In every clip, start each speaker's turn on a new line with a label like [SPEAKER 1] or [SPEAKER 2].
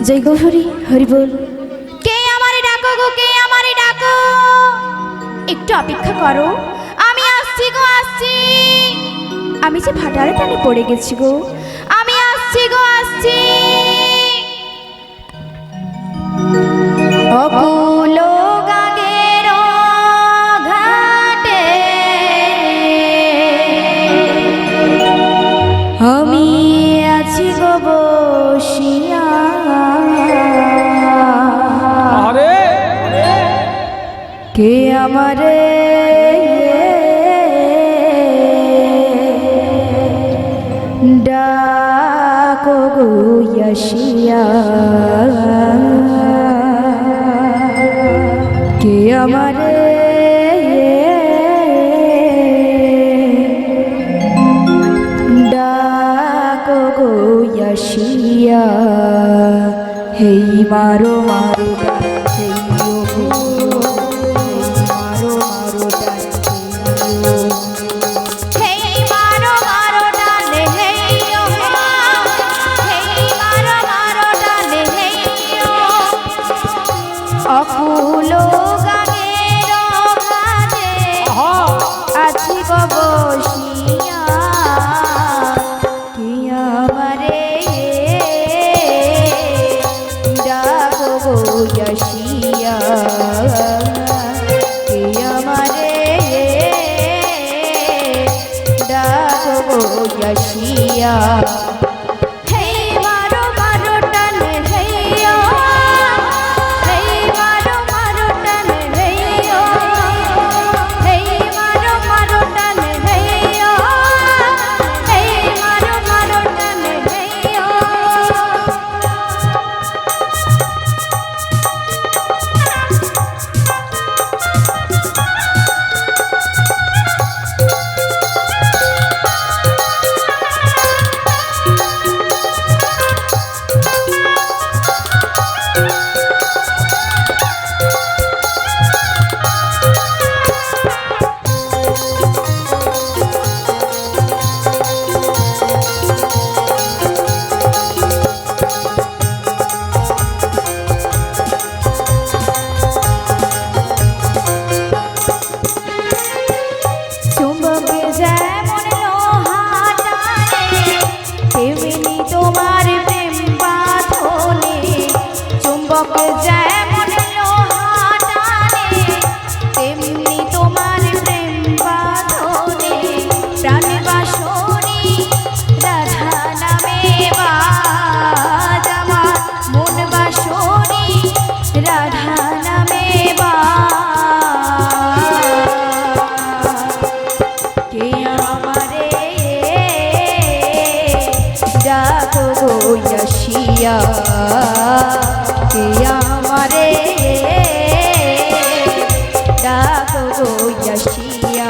[SPEAKER 1] जय गो हरि हरि बोल। के आमारे डाको गो, के आमारे डाको, एकटु अपेक्षा करो, आमी आसछि गो आसछि। आमी जे भाटार टाने पड़े गेछि गो, आमी आसछि गो आसछि। अकुलो गागेर घाटे आमी आछि गो बसिया। के आमारे डाको गो यशिया। के आमारे डाको गो यशिया। हे मारो मारो अकुलो गागेर घाटे आछि गो बसिया। के आमारे डाको गो यशिया। के आमारे डाको गो यशिया। यशिया। के आमारे डाको गो यशिया।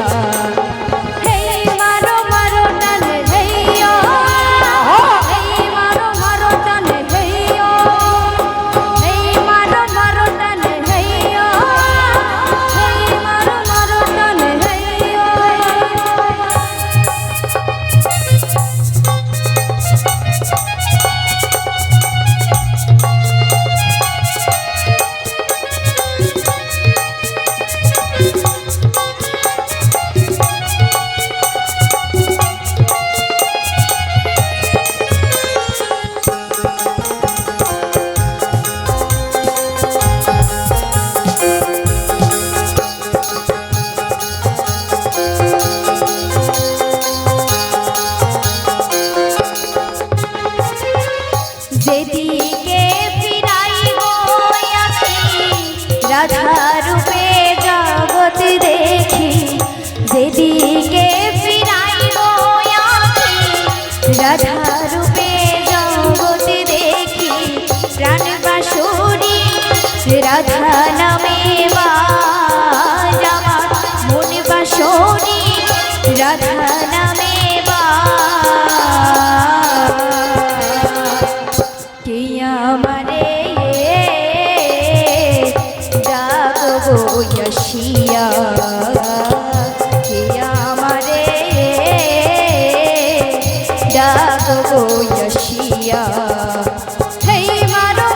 [SPEAKER 1] हे मारो मारो टाने हेयो, हे मारो मारो टाने हेयो, हे मारो मारो टाने हेयो, हे मारो मारो टाने हेयो। जेदिके फिराइब आखि राधा रूपे जगत देखी। जेदिके फिराइब आखि राधा रूपे जगत देखी। प्राण बासुरी राधा नामे बाज आमार मन बासुरी राधा नामे बाज। के आमारे डाको गो यशिया। के आमारे डाको गो यशिया। हे मारो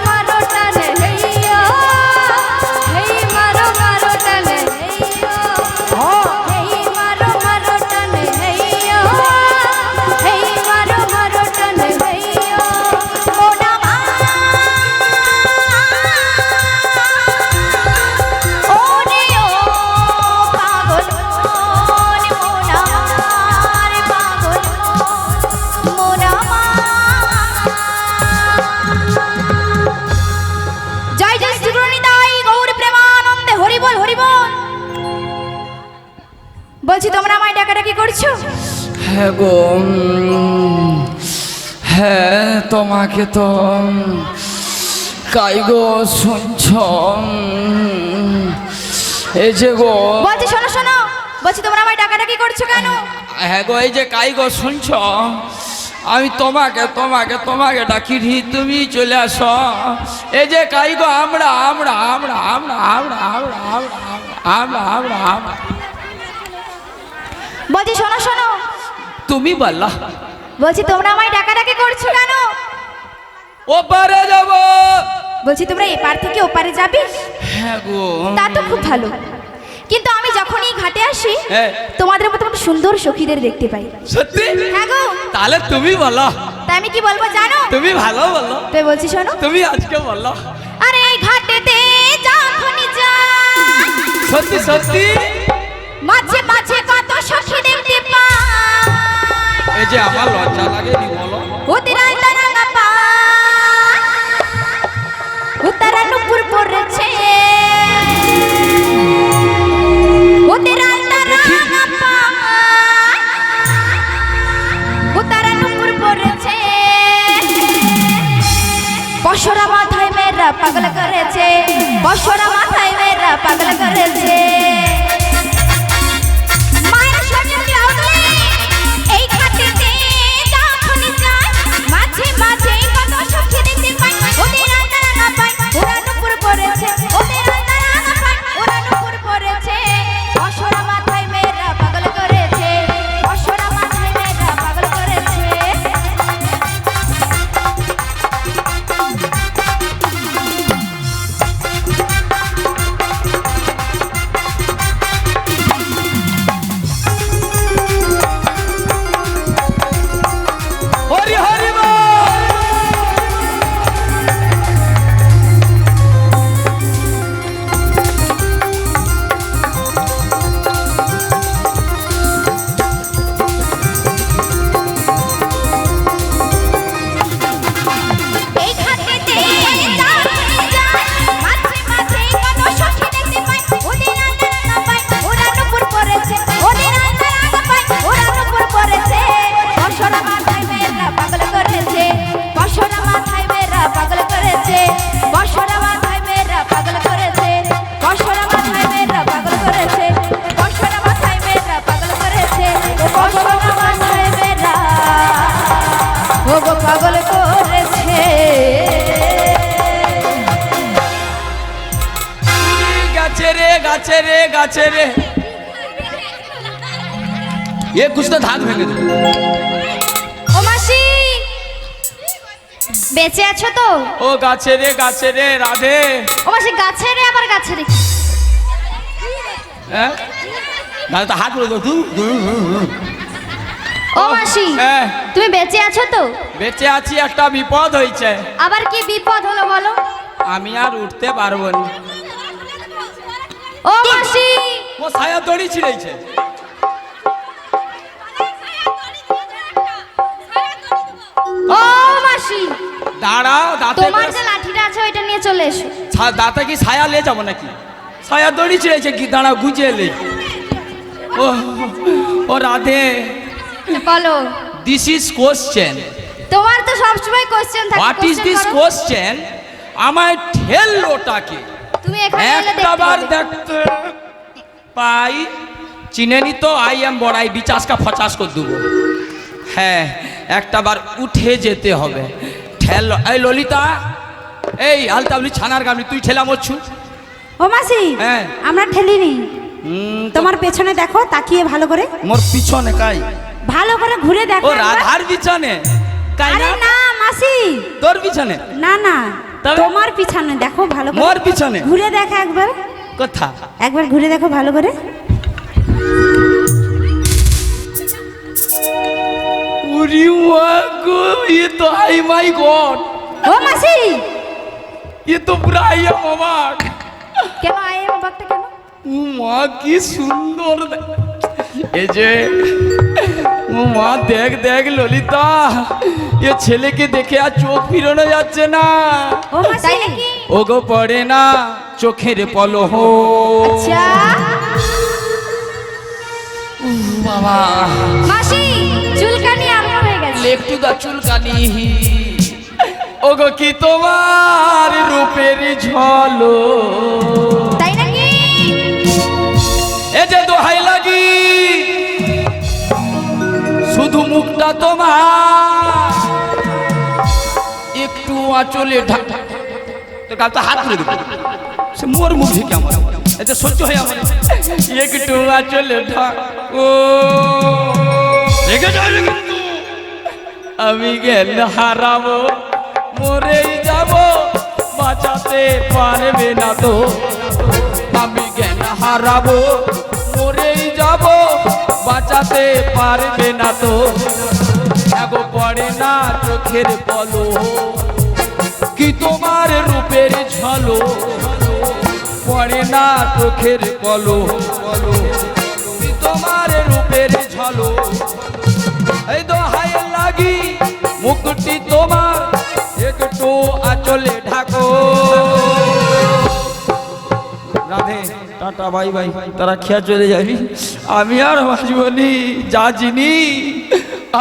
[SPEAKER 1] করছো?
[SPEAKER 2] হ্যাঁ গো, হ্যাঁ তোমাকে তো কাই গো শুনছ? এই যে গো,
[SPEAKER 1] বলছি শোনো শোনো, বলছি তোমরা আমায় ডাকাডাকি করছো কেন?
[SPEAKER 2] হ্যাঁ গো, এই যে কাই গো শুনছ? আমি তোমাকে তোমাকে তোমাকে ডাকি, তুমি চলে আসো। এই যে কাই গো, আমরা আমরা আমরা আমরা আমরা আমরা আমরা আমরা আমরা আমরা
[SPEAKER 1] বলছি শোনো শোনো,
[SPEAKER 2] তুমি বললা।
[SPEAKER 1] বলছি তোমরা আমায় ডাকাডাকি করছো কেন?
[SPEAKER 2] ওপারে যাব।
[SPEAKER 1] বলছি তোমরা এপার থেকে ওপারে যাবে?
[SPEAKER 2] হ্যাঁ গো,
[SPEAKER 1] তা তো খুব ভালো, কিন্তু আমি যখনই ঘাটে আসি
[SPEAKER 2] হ্যাঁ।
[SPEAKER 1] তোমাদের মতো সুন্দর সখীদের দেখতে পাই।
[SPEAKER 2] সত্যি?
[SPEAKER 1] হ্যাঁ গো।
[SPEAKER 2] তাহলে তুমি বলো।
[SPEAKER 1] তাই আমি কি বলবো জানো?
[SPEAKER 2] তুমি ভালো বলো।
[SPEAKER 1] তাই বলছি শোনো,
[SPEAKER 2] তুমি আজকে বলো।
[SPEAKER 1] আরে এই ঘাটেতে যখনই যাই,
[SPEAKER 2] সত্যি সত্যি
[SPEAKER 1] মাঝে মাঝে কত সখী দেখতে পাই।
[SPEAKER 2] এই যে আমার লজ্জা লাগে নি বলো।
[SPEAKER 1] ওদের আইতারাঙ্গা পাই, উত্তরা নুপুর পড়েছে। ওদের আইতারাঙ্গা পাই, উত্তরা নুপুর পড়েছে। বসরা মাথায় মেয়েরা পাগল করেছে, বসরা মাথায় মেয়েরা পাগল করেছে। মায়ের সজনী আউলে এই ঘাটেতে যখনই যাই, মাঝে মাঝে কত সখী দেখতে পাই। ওদের আন্দারাঙ্গা পাই, ওরা নুপুর পড়েছে। ওদের আন্দারাঙ্গা পাই, ওরা নুপুর পড়েছে। বসরা মাথায় মেয়েরা পাগল করেছে, বসরা মাথায় মেয়েরা পাগল করেছে।
[SPEAKER 2] হরি হরি বল।
[SPEAKER 1] এই ঘাটেতে যখনই যাই, মাঝে মাঝে কত সখী দেখতে পাই। ওদের আন্দারাঙ্গা পাই, ওরা নুপুর পড়েছে। ওদের আন্দারাঙ্গা পাই, ওরা নুপুর পড়েছে। বসরা মাথায় মেয়েরা পাগল করেছে, বসরা মাথায় মেয়েরা পাগল করেছে। বসরা মাথায় মেয়েরা পাগল করেছে, বসরা মাথায় মেয়েরা পাগল করেছে। বসরা মাথায় মেয়েরা পাগল করেছে, বসরা মাথায় মেয়েরা ও গো পাগল করেছে।
[SPEAKER 2] গাছে রে গাছে রে গাছে রে, এ কুছ তো ধাক ভেঙে দে।
[SPEAKER 1] ও মাসি, বেঁচে আছো তো?
[SPEAKER 2] ও গাছে রে রাধে।
[SPEAKER 1] ও মাসি, গাছে রে আবার গাছে রে।
[SPEAKER 2] হ্যাঁ তাহলে তো হাত বলে দু।
[SPEAKER 1] ও মাসি,
[SPEAKER 2] হ্যাঁ।
[SPEAKER 1] তুমি বেঁচে আছো তো?
[SPEAKER 2] বেঁচে আছি, একটা বিপদ হয়েছে।
[SPEAKER 1] আবার কি বিপদ হলো বলো?
[SPEAKER 2] আমি আর উঠতে পারবো না।
[SPEAKER 1] ও মাসি,
[SPEAKER 2] ও ছায়া দড়ি ছিঁড়েছে।
[SPEAKER 1] ও মাসি,
[SPEAKER 2] দাঁড়াও, দাঁতে
[SPEAKER 1] তোমার যে লাঠিটা আছে ওইটা নিয়ে চলে এসো।
[SPEAKER 2] দাঁতে কি ছায়া লে যাবো নাকি? ছায়া দড়ি ছিঁড়েছে কি, দাঁড়াও গুছিয়ে লে। ও ও রাধে,
[SPEAKER 1] বলো।
[SPEAKER 2] This is question.
[SPEAKER 1] তোমার তো সবসময় কোশ্চেন থাকে।
[SPEAKER 2] হোয়াট ইজ
[SPEAKER 1] question
[SPEAKER 2] দিস
[SPEAKER 1] করো।
[SPEAKER 2] কোশ্চেন? আমায় ঠেললোটাকে
[SPEAKER 1] তুমি এখানে এলে দেখতে
[SPEAKER 2] একটাবার
[SPEAKER 1] পাবে।
[SPEAKER 2] দেখতে পাই, চিনে নি তো আই এম বড়াই 50 का 50 করে দেবো। হ্যাঁ, একটাবার উঠে যেতে হবে। ঠেল। এই ললিতা, এই আলতাবলি ছানার গামলি, তুই ঠেলা মরছু।
[SPEAKER 3] ও মাসি,
[SPEAKER 2] হ্যাঁ।
[SPEAKER 3] আমরা ঠেলিনি। তোমার পেছনে দেখো, তাকিয়ে ভালো করে,
[SPEAKER 2] মোর পিছনে কাই?
[SPEAKER 3] ভালো করে ঘুরে
[SPEAKER 2] ও
[SPEAKER 3] দেখো একবার।
[SPEAKER 2] রাধার পিছনে কাই
[SPEAKER 3] আরে
[SPEAKER 2] না?
[SPEAKER 3] না মাসি,
[SPEAKER 2] তোর পিছনে?
[SPEAKER 3] না না,
[SPEAKER 2] তবে?
[SPEAKER 3] তোমার পিছনে দেখো ভালো করে।
[SPEAKER 2] মোর পিছনে?
[SPEAKER 3] ঘুরে দেখো একবার,
[SPEAKER 2] কোথা?
[SPEAKER 3] একবার ঘুরে দেখো ভালো করে।
[SPEAKER 2] উরি মা গো, ये तो आई माय गॉड,
[SPEAKER 3] ও মাসি,
[SPEAKER 2] ये तो पूरा आई एम अवाक।
[SPEAKER 1] কেন আয়ে বাবাটা কেন?
[SPEAKER 2] ও মা কি সুন্দর এই যে, ও মা দেখ দেখ ললিতা, এ ছেলেকে দেখে আর চোখ ফিরানো যাচ্ছে না।
[SPEAKER 3] ও মাসি,
[SPEAKER 1] তাই নাকি?
[SPEAKER 2] ওগো পড়ে না চোখের পলহ।
[SPEAKER 1] আচ্ছা,
[SPEAKER 2] বাবা
[SPEAKER 1] মাসি চুলকানি আরম্ভ হয়ে গেছে।
[SPEAKER 2] একটু দা চুলকানি ওগো কি তোমার রূপের ঝলো
[SPEAKER 1] তাই নাকি?
[SPEAKER 2] এ যে দোহাই লাগি শুধু মুখটা তোমার একটু আঁচলে ঢাক তো কাল তো হাত তুলে দেবো সে মোর মুখ ঢেকে আমার এতে সহ্য হয় আমার একটু আঁচলে ঢাক ও রেগে যায় কিন্তু আমি জ্ঞান হারাবো মরেই যাব বাঁচাতে পারবে না তো আমি জ্ঞান হারাবো মরেই যাব বাঁচাতে পারবে না তো এগো পড়ে না চোখের পলো কি তোমার রূপের ঝলো পড়ে না চোখের পলো কি তোমার রূপের ঝলো এই দোহাই লাগি মুকুটি তোমার একটু আঁচলে ঢাকো রাধে টাটা বাই বাই তারা খেয়া চলে যাবি আমি আর বাঁচবনি যা চিনি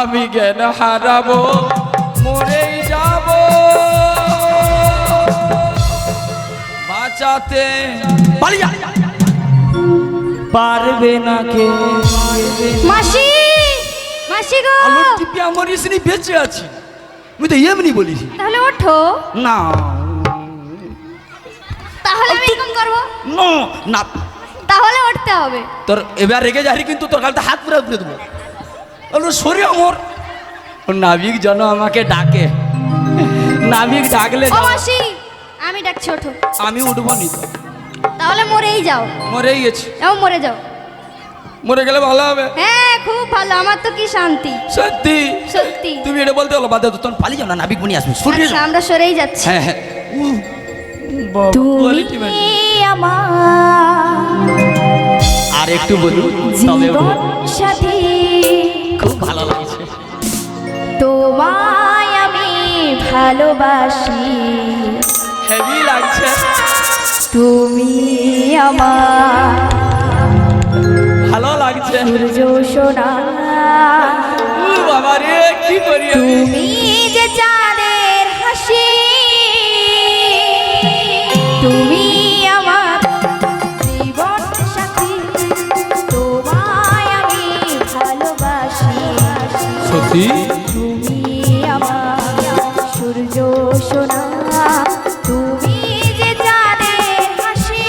[SPEAKER 2] আমি জ্ঞান হারাবো মরেই যাব বাঁচাতে পারবে না কে
[SPEAKER 1] মাসি মাসি গো,
[SPEAKER 2] আলোর টিপি আমার ইসনি বেঁচে আছি আমি তো এমনি বলিস
[SPEAKER 1] তাহলে ওঠো।
[SPEAKER 2] না
[SPEAKER 1] তাহলে আমি এরকম করবো?
[SPEAKER 2] না না
[SPEAKER 1] তাহলে উঠতে হবে।
[SPEAKER 2] তোর এবার রেগে যাবি কিন্তু তোর কালতে হাত পুরো উপরে দেবো সরি আমার নাবিক যেন আমাকে ডাকে নাবিক ডাকলে
[SPEAKER 1] ও মাসি আমি ডাকছি, ওঠো।
[SPEAKER 2] আমি উঠবো নি তো
[SPEAKER 1] তাহলে মরেই যাও।
[SPEAKER 2] মরেই গেছি
[SPEAKER 1] এও মরে যাও।
[SPEAKER 2] মরে গেলে ভালো হবে
[SPEAKER 1] হ্যাঁ খুব ভালো, আমার তো কি শান্তি।
[SPEAKER 2] সত্যি
[SPEAKER 1] সত্যি।
[SPEAKER 2] তুমি এটা বলতে হলো বাদ দাও তখন পালিয়ে যাও না নাবিক বনি আসবে সরি
[SPEAKER 1] আচ্ছা আমরা সরেই যাচ্ছি।
[SPEAKER 2] হ্যাঁ হ্যাঁ
[SPEAKER 1] তুমি আমার
[SPEAKER 2] আর একটু বলুন তবে
[SPEAKER 1] জীবন সাথী,
[SPEAKER 2] খুব ভালো লাগছে
[SPEAKER 1] তোমায় আমি ভালোবাসি,
[SPEAKER 2] হেভি লাগছে
[SPEAKER 1] তুমি আমার
[SPEAKER 2] ভালো লাগছে
[SPEAKER 1] সূর্য সোনা,
[SPEAKER 2] বাবা রে কি করি আমি
[SPEAKER 1] তুমি যে চাঁদের হাসি, তুমি আমার জীবন সাথী, তোমায় আমি ভালোবাসি,
[SPEAKER 2] সত্যি
[SPEAKER 1] তুমি আমার সূর্য সোনা, তুমি যে চাঁদের হাসি।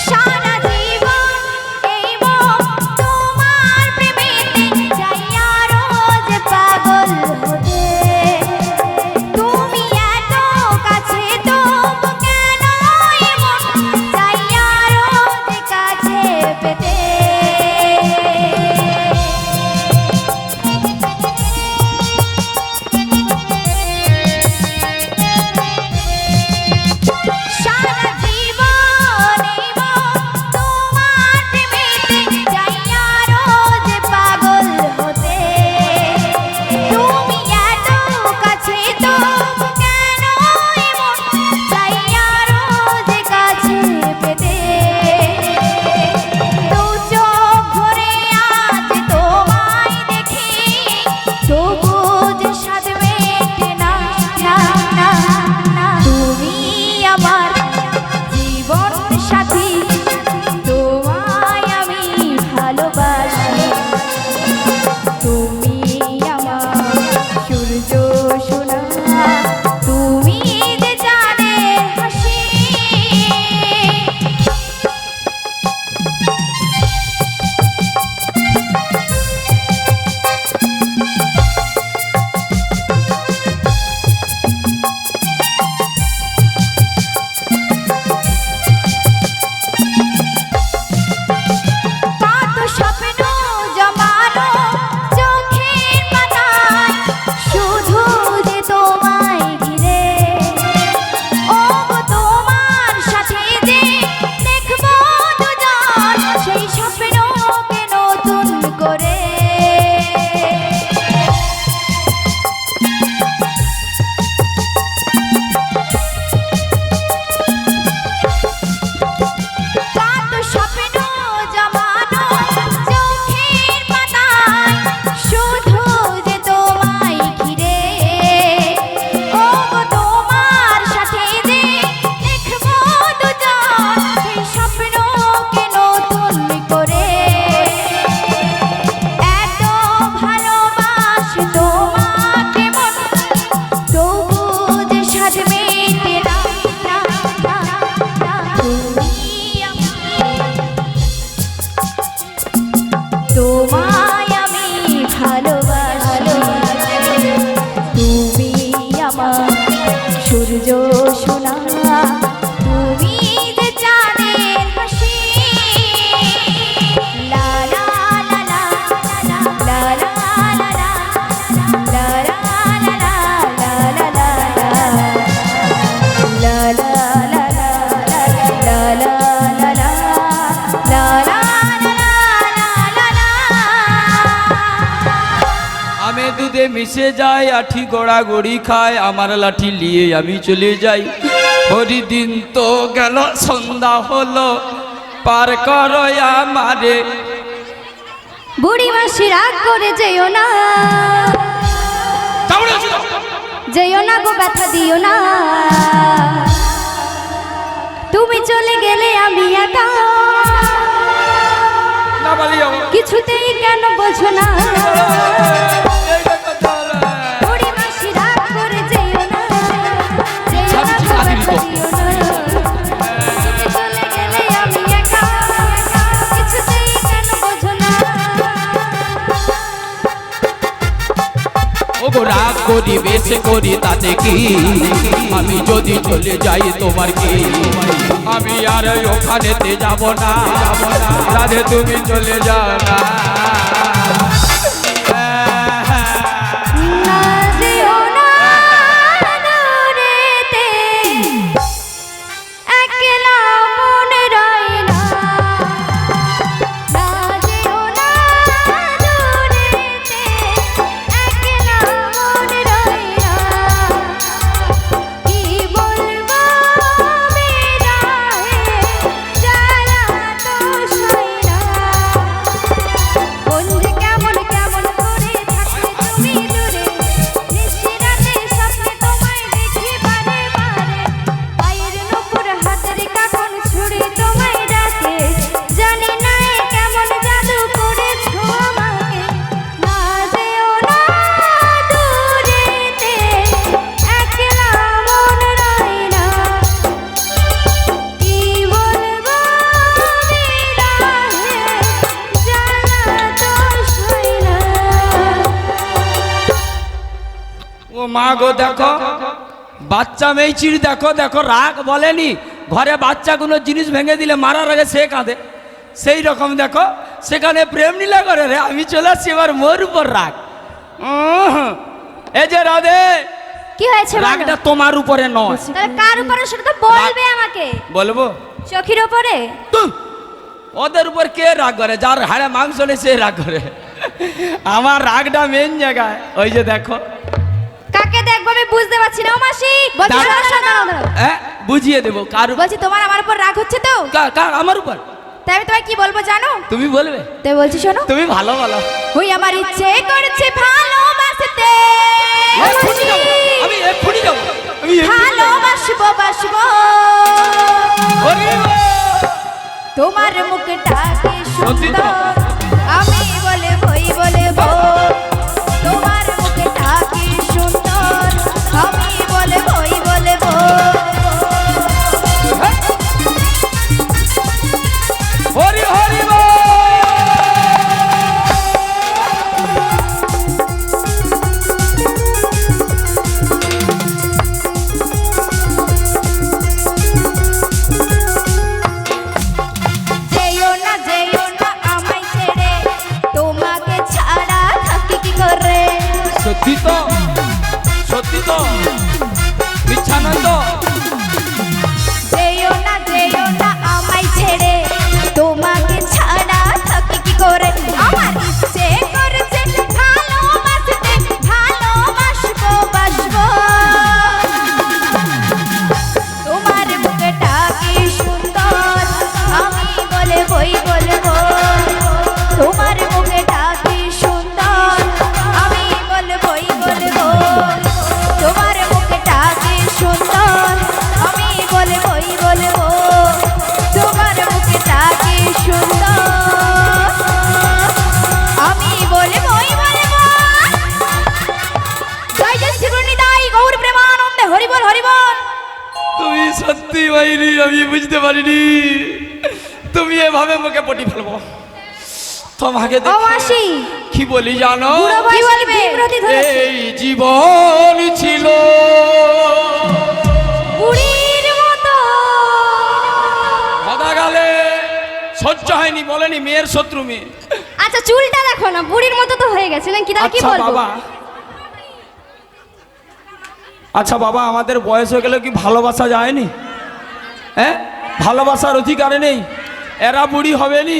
[SPEAKER 1] সারা জীবন এই মন তুমি যে চাঁদের হাসি লা লা লা লা লা লা লা লা লা লা লা লা লা লা
[SPEAKER 2] আমি দুধে মিশে যাই আঠি গোড়া গড়ি খায় আমার লাঠি নিয়ে আমি চলে যাই হরিদিন তো গেল সন্ধ্যা হলো পার করো আমারে
[SPEAKER 1] বুড়ি মাসি রাগ করে যেও না যেও না গো ব্যথা দিও না তুমি চলে গেলে আমি একা
[SPEAKER 2] না বলি
[SPEAKER 1] কিছুতেই কেন বোঝো না বুড়ি মাসি রাগ করে যেও না যেও না গো ব্যথা দিও না তুমি চলে গেলে আমি একা কিছুতেই কেন বোঝো না
[SPEAKER 2] ও গো রাগ করি বেশে করি তাতে কি আমি যদি চলে যাই তোমার কি আমি আর ওখানেতে যাব না রাধে তুমি চলে যাও না
[SPEAKER 1] না যেও না দূরেতে একলা মনে রয় না না যেও না দূরেতে একলা মনে রয় না কি বলবো বিদায়ে জ্বালা তো সয় না বন্ধু কেমন কেমন করে থাকলে তুমি দূরে নিশিরাতে স্বপ্নে তোমায় দেখি বারে বারে পায়ের নুপুর হাতের কাকন ছুড়ে তোমায় ডাকে জানি না এ কেমন জাদু করেছো আমাকে না যেও না দূরেতে একলা মন রয় না কি বলবো বিদায়ে জ্বালা তো সয় না
[SPEAKER 2] ও মা গো দেখো বাচ্চা মেয়েছির দেখো দেখো রাগ বলেনি ঘরে বাচ্চা কোনো জিনিস ভেঙে দিলে মারার আগে সে কাঁদে সেই রকম দেখো সেখানে প্রেম নীলা করে রে আমি চলে আসছি এবার মোর উপর রাগ এই যে রাধে
[SPEAKER 1] কি হয়েছে
[SPEAKER 2] রাগটা তোমার উপরে নয়
[SPEAKER 1] তাহলে কার উপরে সেটা তো বলবে আমাকে
[SPEAKER 2] বলবো
[SPEAKER 1] চোখের উপরে
[SPEAKER 2] তুম, ওদের উপর কে রাগ করে যার হাড়ে মাংস নেই সে রাগ করে আমার রাগটা মেন জায়গায় ওই যে দেখো
[SPEAKER 1] কাকে দেখবো আমি বুঝতে পারছি না ও মাসি বলছি
[SPEAKER 2] দাঁড়াও,
[SPEAKER 1] দাঁড়াও।
[SPEAKER 2] হ্যাঁ বুঝিয়ে দেবো কার উপর-
[SPEAKER 1] বলছি তোমার আমার উপর রাগ হচ্ছে তো
[SPEAKER 2] কার আমার উপর
[SPEAKER 1] তাই আমি তোমায় কি বলবো জানো
[SPEAKER 2] তুমি বলবে
[SPEAKER 1] তাই বলছি শোনো
[SPEAKER 2] তুমি ভালো বলো
[SPEAKER 1] ওই আমার ইচ্ছে করছে ভালোবাসতে
[SPEAKER 2] এক্ষুনি যাবো, আমি এক্ষুনি যাবো আমি এক্ষুনি যাবো।
[SPEAKER 1] ভালোবাসবো বাসবো
[SPEAKER 2] ওরে বাবা!
[SPEAKER 1] তোমার মুখটাকে
[SPEAKER 2] সত্যি তো?
[SPEAKER 1] সুন্দর আমি বলে বই বলে তোমার মুখটাকে সুন্দর আমি বলে বই বলে
[SPEAKER 2] হরি হরি বল!
[SPEAKER 1] যেও না আমায় ছেড়ে তোমাকে ছাড়া থাকি কি করে
[SPEAKER 2] সত্যি তো সত্যি তো মিথ্যা নয় তো
[SPEAKER 1] যেও না আমায় ছেড়ে তোমাকে ছাড়া থাকি কি করে আমার ইচ্ছে করছে ভালোবাসতে ভালোবাসবো বাসবো তোমার মুখটা কি সুন্দর আমি বলে বই বলবো তোমার মুখটা কি সুন্দর আমি বলে বই বলবো তোমার মুখটা কি সুন্দর আমি বলে বই বলবো তোমার মুখটা কি সুন্দর আমি বলে বই বলবো জয় জয় শ্রীগুণিতাই গৌর প্রেমানন্দে হরি বল হরি বল
[SPEAKER 2] তুমি সত্যি বাইরি আমি বুঝতে পারিনি তুমি এভাবে মুখে পটি ফেলবো তোমাকে
[SPEAKER 1] ও
[SPEAKER 2] দেখে
[SPEAKER 1] মাসি
[SPEAKER 2] কি বলি জানো
[SPEAKER 1] বুড়ো বয়সে বিব্রতি ধরেছে
[SPEAKER 2] এই জীবন ছিল
[SPEAKER 1] বুড়ির
[SPEAKER 2] সহ্য হয়নি বলেনি মেয়ের শত্রু মেয়ে।
[SPEAKER 1] আচ্ছা চুলটা দেখো না, বুড়ির মতো তো হয়ে গেছে নাকি, তাহলে কি
[SPEAKER 2] আচ্ছা
[SPEAKER 1] বলবো?
[SPEAKER 2] বাবা, আচ্ছা বাবা, আমাদের বয়স হয়ে গেলে কি ভালোবাসা যায়নি? হ্যাঁ, ভালোবাসার অধিকার নেই? এরা বুড়ি হবে নি,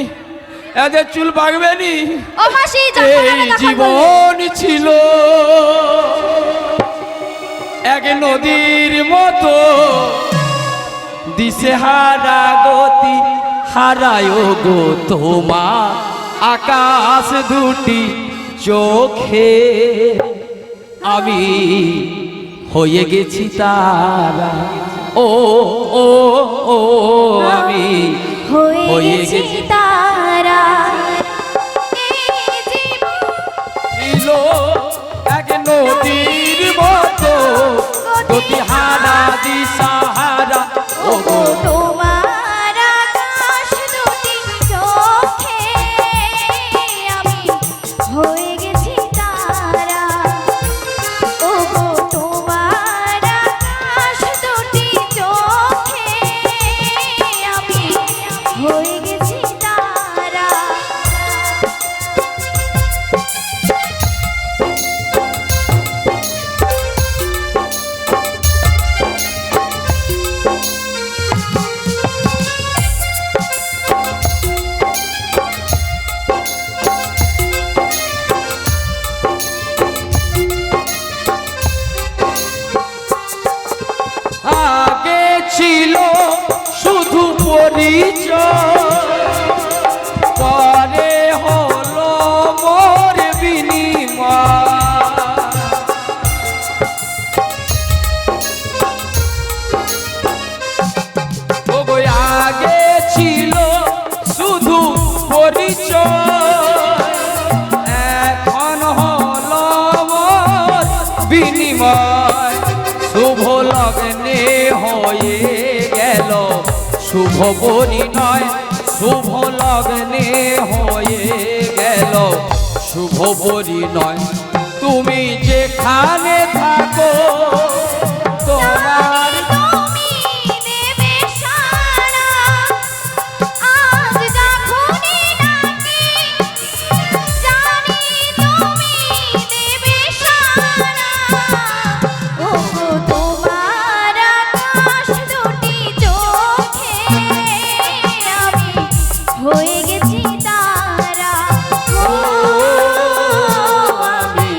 [SPEAKER 2] এদের চুল পাকবে নি।
[SPEAKER 1] ও মাসি, যখন
[SPEAKER 2] এই
[SPEAKER 1] আমি তখন বলবে।
[SPEAKER 2] জীবন ছিল এক নদীর মতো, দিশেহারা গতি হারায় গো তোমা আকাশ দুটি চোখে, আমি হয়ে গেছি তারা। ও ও ও আমি
[SPEAKER 1] হয়ে গেছি তারা। এই জীবন
[SPEAKER 2] ছিল এক নদীর মতো, গতি হারা দিশাহারা ও গো
[SPEAKER 1] তোমার আকাশ দুটি চোখে, আমি হয়ে গেছি তারা। ও গো তোমার আকাশ দুটি চোখে, আমি হয়ে গেছি তারা।
[SPEAKER 2] আগে ছিল শুধু পরিচয়, পরে হলো মোর বিনিময়। ওগো আগে ছিল শুধু পরিচয়, এখন হলো মোর বিনিময়। শুভ লগ্নে হয়ে গেল শুভ পরিণয়, শুভ লগ্নে হয়ে গেল শুভ পরিণয়। তুমি যেখানে থাকো তোমার
[SPEAKER 1] তুমি দেবে সাড়া, আজ যখনই ডাকি, জানি তুমি দেবে সাড়া। ওগো তোমার আকাশ দুটি চোখে, আমি হয়ে গেছি তারা। ও আমি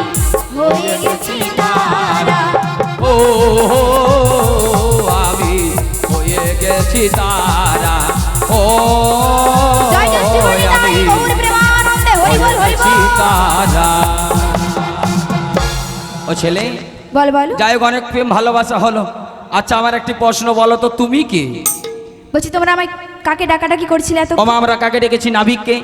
[SPEAKER 1] হয়ে গেছি তারা।
[SPEAKER 2] ও আমি হয়ে গেছি তারা। ও
[SPEAKER 1] জয় জয় শ্রী হরি
[SPEAKER 2] আমি
[SPEAKER 1] নারায়ণ গৌর প্রেমানন্দে, হরি বল হরি
[SPEAKER 2] হয়েছি
[SPEAKER 1] বল।
[SPEAKER 2] তারা। ও ছেলে,
[SPEAKER 1] বল বল।
[SPEAKER 2] যাই হোক, অনেক প্রেম ভালোবাসা হলো। আচ্ছা আমার একটি প্রশ্ন বলো তো, তুমি কি?
[SPEAKER 1] বলছি তোমরা আমায় কাকে ডাকাডাকি করছিলে এত?
[SPEAKER 2] ওমা আমরা কাকে ডেকেছি? নাবিককে।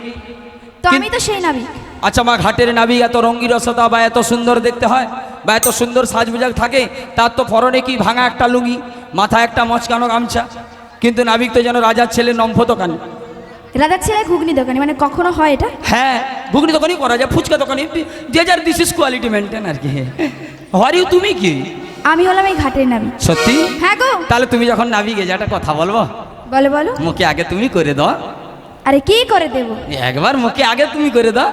[SPEAKER 1] তো আমি তো সেই নাবিক।
[SPEAKER 2] আচ্ছা মা, ঘাটের নাবিক এত রঙ্গিরসতা বা এত সুন্দর দেখতে হয় বা এত সুন্দর সাজবোজাক থাকে, তার তো পরনে কি ভাঙা একটা লুঙ্গি, মাথায় একটা মচকানো গামছা, কিন্তু নাবিক তো যেন রাজার ছেলে নম্ফ দোকান।
[SPEAKER 1] রাজার ছেলে ঘুগনি দোকানি, মানে কখনো হয় এটা?
[SPEAKER 2] হ্যাঁ, ঘুগনি দোকানই করা যায়, ফুচকা দোকানি, যে যার দিস ইস কোয়ালিটি মেনটেন আর কি। হরিও তুমি কি?
[SPEAKER 1] আমি হলাম এই ঘাটের নাবিক।
[SPEAKER 2] সত্যি?
[SPEAKER 1] হ্যাঁ গো।
[SPEAKER 2] তাহলে তুমি যখন নাবিকে যে একটা কথা বলবো,
[SPEAKER 1] বলো বলো।
[SPEAKER 2] মুখে আগে তুমি করে দাও।
[SPEAKER 1] আরে কি করে দেব?
[SPEAKER 2] একবার মুখে আগে তুমি করে দাও।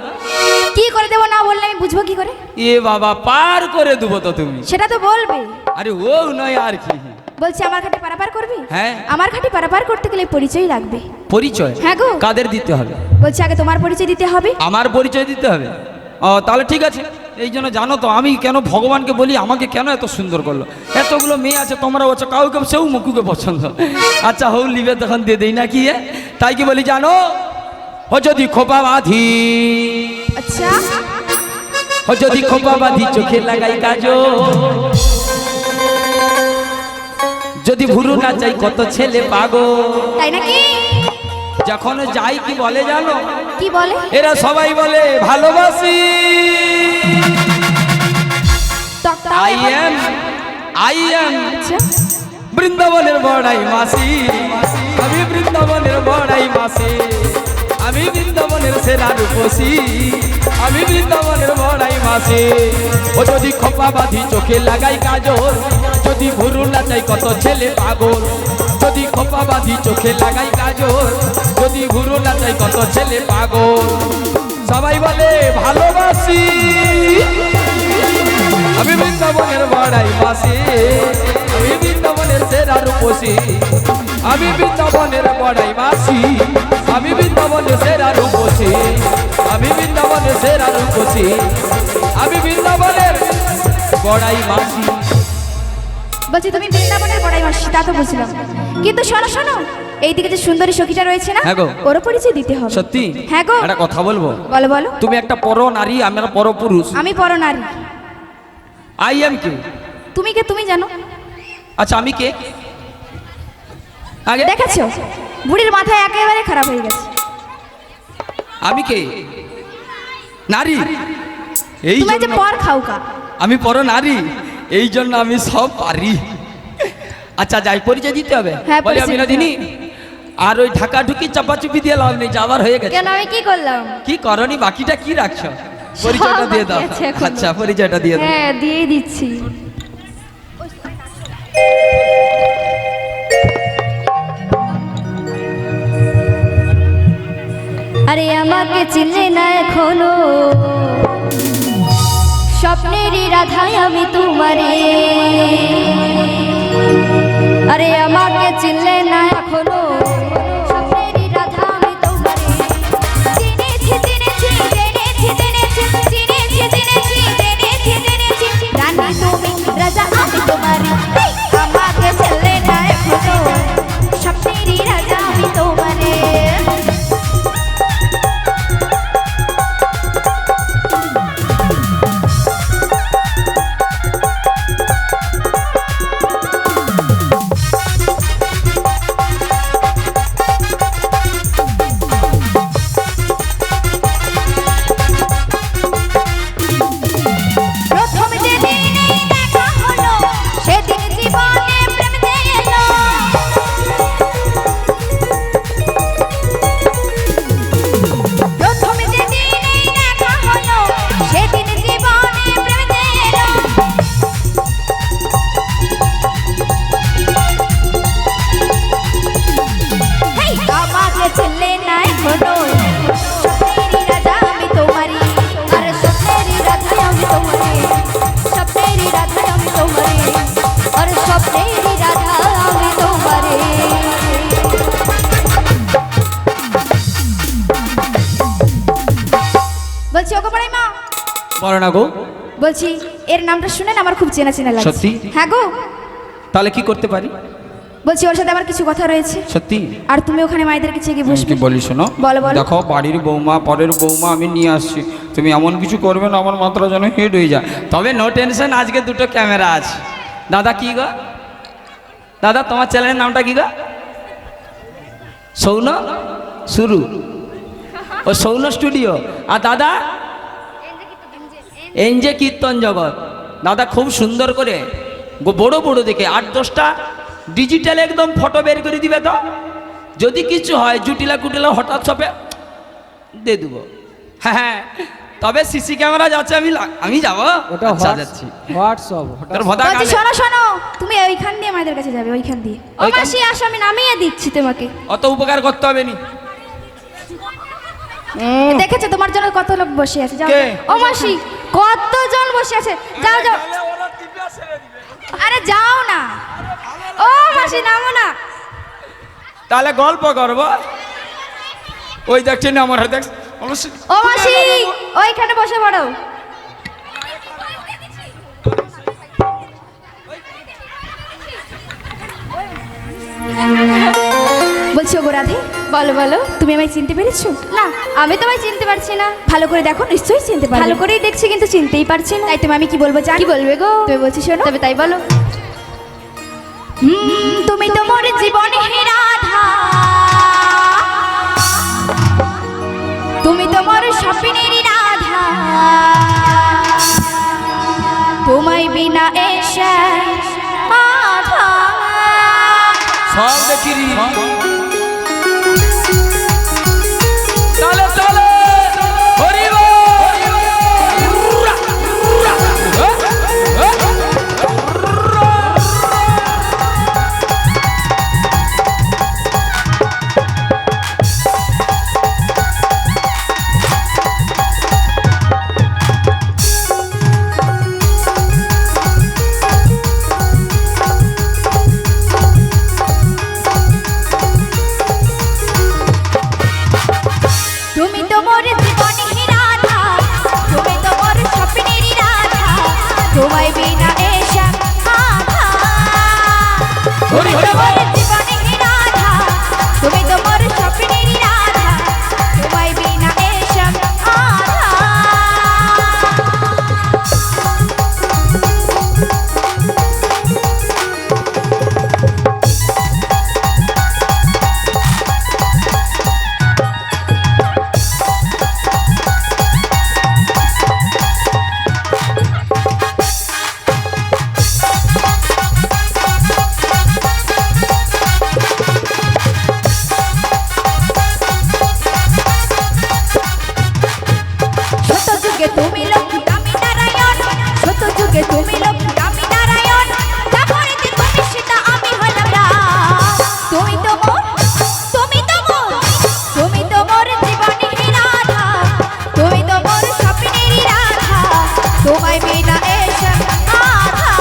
[SPEAKER 1] কি করে দেব না বললে আমি বুঝবো কি করে?
[SPEAKER 2] এ বাবা, পার করে দেবো তো তুমি।
[SPEAKER 1] সেটা তো বলবে।
[SPEAKER 2] আরে ও নয় আর কি।
[SPEAKER 1] বলছি আমার ঘাটে পারাপার করবি?
[SPEAKER 2] হ্যাঁ।
[SPEAKER 1] আমার ঘাটে পারাপার করতে গেলে পরিচয় লাগবে।
[SPEAKER 2] পরিচয়?
[SPEAKER 1] হ্যাঁ গো।
[SPEAKER 2] কাদের দিতে হবে?
[SPEAKER 1] বলছি আগে তোমার পরিচয় দিতে হবে।
[SPEAKER 2] আমার পরিচয় দিতে হবে? ও তাহলে ঠিক আছে। এই জন্য জানো তো আমি কেন ভগবানকে বলি আমাকে কেন এত সুন্দর করলো। এতগুলো মেয়ে আছে, তোমরা হচ্ছে কাউকে সেও মুকুকে পছন্দ। আচ্ছা হৌ লিবে তখন দিয়ে দেই নাকি? তাই কি বলি জানো, ও যদি খোপা বাঁধি,
[SPEAKER 1] আচ্ছা
[SPEAKER 2] ও যদি খোপা বাঁধি চোখে লাগাই কাজল, যদি ভুরু না চাই কত ছেলে পাগল।
[SPEAKER 1] তাই নাকি?
[SPEAKER 2] যখন যাই কি বলে জানো,
[SPEAKER 1] কি বলে?
[SPEAKER 2] এরা সবাই বলে ভালোবাসি। আই এম
[SPEAKER 1] আচ্ছা
[SPEAKER 2] বৃন্দাবনের বড়াই মাসি, আমি বৃন্দাবনের বড়াই মাসি, আমি বৃন্দাবনের সেরা রূপসী, আমি বৃন্দাবনের বড়াই মাসি। ও যদি খোপা বাঁধি চোখে লাগাই কাজল, যদি ভুরু না চাই কত ছেলে পাগল, যদি খোপা বাঁধি চোখে লাগাই কাজল, যদি ঘুরো না চাই কত ছেলে পাগল। সবাই বলে ভালোবাসি, আমি বৃন্দাবনের বড়াই বাসি, আমি বৃন্দাবনের সেরা রূপসী, আমি বৃন্দাবনের বড়াই বাসি, আমি বৃন্দাবনের সেরা রূপসী, আমি বৃন্দাবনের সেরা রূপসী, আমি বৃন্দাবনের বড়াই বাসি।
[SPEAKER 1] বলছি তুমি বৃন্দাবনের বড়াই মাসি, তা তো বুঝলাম, কিন্তু শোনো শোনো, এইদিকে যে সুন্দরী সখীটা রয়েছে না,
[SPEAKER 2] হ্যাঁ গো।
[SPEAKER 1] ওর পরিচয় দিতে হবে।
[SPEAKER 2] সত্যি?
[SPEAKER 1] হ্যাঁ গো।
[SPEAKER 2] একটা কথা বলবো?
[SPEAKER 1] বলো বলো।
[SPEAKER 2] তুমি একটা পর নারী, আমি একটা পর পুরুষ।
[SPEAKER 1] আমি পর নারী।
[SPEAKER 2] আই এম কে?
[SPEAKER 1] তুমি কে তুমি জানো?
[SPEAKER 2] আচ্ছা আমি কে আগে
[SPEAKER 1] দেখেছো, বুড়ির মাথায় একেবারে খারাপ হয়ে গেছে।
[SPEAKER 2] আমি কে? নারী। এই
[SPEAKER 1] তুমি যে
[SPEAKER 2] জন্য
[SPEAKER 1] পর খাওকা।
[SPEAKER 2] আমি পর নারী, এই জন্য আমি সব পারি। আচ্ছা যাই, পরিচয় দিতে হবে।
[SPEAKER 1] হ্যাঁ,
[SPEAKER 2] বলি
[SPEAKER 1] পরিচয়
[SPEAKER 2] আমি দিনি, আর ওই ঢাকা ঢুকি চাপাচুপি দিয়ে লাভ নেই, যাবার হয়ে গেছে।
[SPEAKER 1] কেন, আমি কি করলাম?
[SPEAKER 2] কি করনি, বাকিটা কি রাখছো? পরিচয়টা দিয়ে দাও।
[SPEAKER 1] বাকি আছে এখনো।
[SPEAKER 2] আচ্ছা পরিচয়টা দিয়ে দাও।
[SPEAKER 1] হ্যাঁ দিয়েই দিচ্ছি। আরে আমাকে চিনলে না এখনো, স্বপ্নেরই রাধাই আমি তোমারে। আরে আমাকে চিনলে না এখনো, স্বপ্নেরই রাধা আমি তোমারে। চিনেছি চিনেছি জেনেছি জেনেছি, চিনেছি চিনেছি জেনেছি জেনেছি, রানী তুমি রাজা আমি তোমারে। আমাকে চিনলে না এখনো, স্বপ্নেরই রাজা আমি তোমারে। প্রথম যেদিন এই দেখা হলো, সেদিন জীবনে প্রেম যে এলো। প্রথম যেদিন এই দেখা হলো, সেদিন জীবনে প্রেম যে এলো। হেই, আমাকে চিনলে না এখনো, স্বপ্নেরই রাজা আমি তোমারি। আরে স্বপ্নেরই রাধা আমি তোমারি, স্বপ্নেরই রাধা আমি তোমারি, আরে স্বপ্নেরই রাধা আমি তোমারি। বলছি ওগো বড়াই মা,
[SPEAKER 2] বলো না গো।
[SPEAKER 1] বলছি এর নামটা শুনে না আমার খুব চেনা চেনা লাগছে।
[SPEAKER 2] সত্যি?
[SPEAKER 1] হ্যাঁ গো।
[SPEAKER 2] তাহলে কি করতে পারি?
[SPEAKER 1] বলছি ওর সাথে আমার কিছু কথা রয়েছে,
[SPEAKER 2] সত্যি?
[SPEAKER 1] আর তুমি ওখানে মায়েদের কাছে গিয়ে
[SPEAKER 2] কি
[SPEAKER 1] বসবে।
[SPEAKER 2] বলি শোনো,
[SPEAKER 1] বলো বলো।
[SPEAKER 2] দেখো বাড়ির বৌমা পরের বৌমা আমি নিয়ে আসছি, তুমি এমন কিছু করবে না আমার মাত্রা যেন হেড হয়ে যায়। তবে নো টেনশন, আজকে দুটো ক্যামেরা আছে। দাদা কি গো, দাদা তোমার চ্যানেলের নামটা কি গো? সৌন শুরু, ও সৌন স্টুডিও। আর দাদা এনজে কীর্তন জগৎ। দাদা খুব সুন্দর করে বড় বড় দেখে 8-10টা ডিজিটাল একদম ফটো বের করে দিবে। তো যদি কিছু হয় জুটিলা কুটিলা হঠাৎ সবে দিয়ে দেবো। হ্যাঁ তবে সিসি ক্যামেরা যাচ্ছে, আমি যাবো।
[SPEAKER 4] ওটা
[SPEAKER 2] আচ্ছা, যাচ্ছি।
[SPEAKER 4] হোয়াটসঅ্যাপ
[SPEAKER 2] তোর ভদা
[SPEAKER 1] বলছি
[SPEAKER 2] গালে।
[SPEAKER 1] শোনো শোনো, তুমি ওইখান দিয়ে মায়েদের কাছে যাবে, ওইখান দিয়ে। ও
[SPEAKER 2] ওইখান-
[SPEAKER 1] মাসি আসো, আমি নামিয়ে দিচ্ছি তোমাকে।
[SPEAKER 2] অত উপকার করতে হবে নি।
[SPEAKER 1] দেখেছো তোমার জন্য কত লোক বসে আছে, যাও
[SPEAKER 2] কে?
[SPEAKER 1] ও মাসি কতজন বসে আছে, যাও যাও। আরে যাও না, ও মাসি নামো না।
[SPEAKER 2] তাহলে গল্প করবো। ওই দেখছি না আমার দেখ।
[SPEAKER 1] ও মাসি ওইখানে বসে পড়ো। বলছি ওগো রাধে, বলো বলো, তুমি আমায় চিনতে পেরেছো? না আমি তোমায় চিনতে পারছি না। ভালো করে দেখো, নিশ্চয়ই চিনতে পারবে। ভালো করেই দেখছি কিন্তু চিনতেই পারছি না। তাই তুমি আমি কি বলবো জানো? কি বলবে গো? তুমি বলছি শোনো, তবে তাই বলো। তুমি তো মোর জীবনে রাধা, তুমি তো মোর স্বপ্নেরই রাধা, তোমায় বিনা এসে আধা।
[SPEAKER 2] সব দেখি রি। তালে তালে হরি বল।
[SPEAKER 1] তুমি তো মোর স্বপ্নেরই রাধা, তোমায় বিনা এসব আধা। শত যুগে তুমি লক্ষ্মী আমি নারায়ণ, শত যুগে তুমি লক্ষ্মী আমি নারায়ণ, তারপরেতে তুমি সীতা আমি হলাম রাম। তুমি তো মোর, তুমি তো মোর, তুমি তো মোর জীবনেরই রাধা, তুমি তো মোর স্বপ্নেরই রাধা, তোমায় বিনা এসব আধা,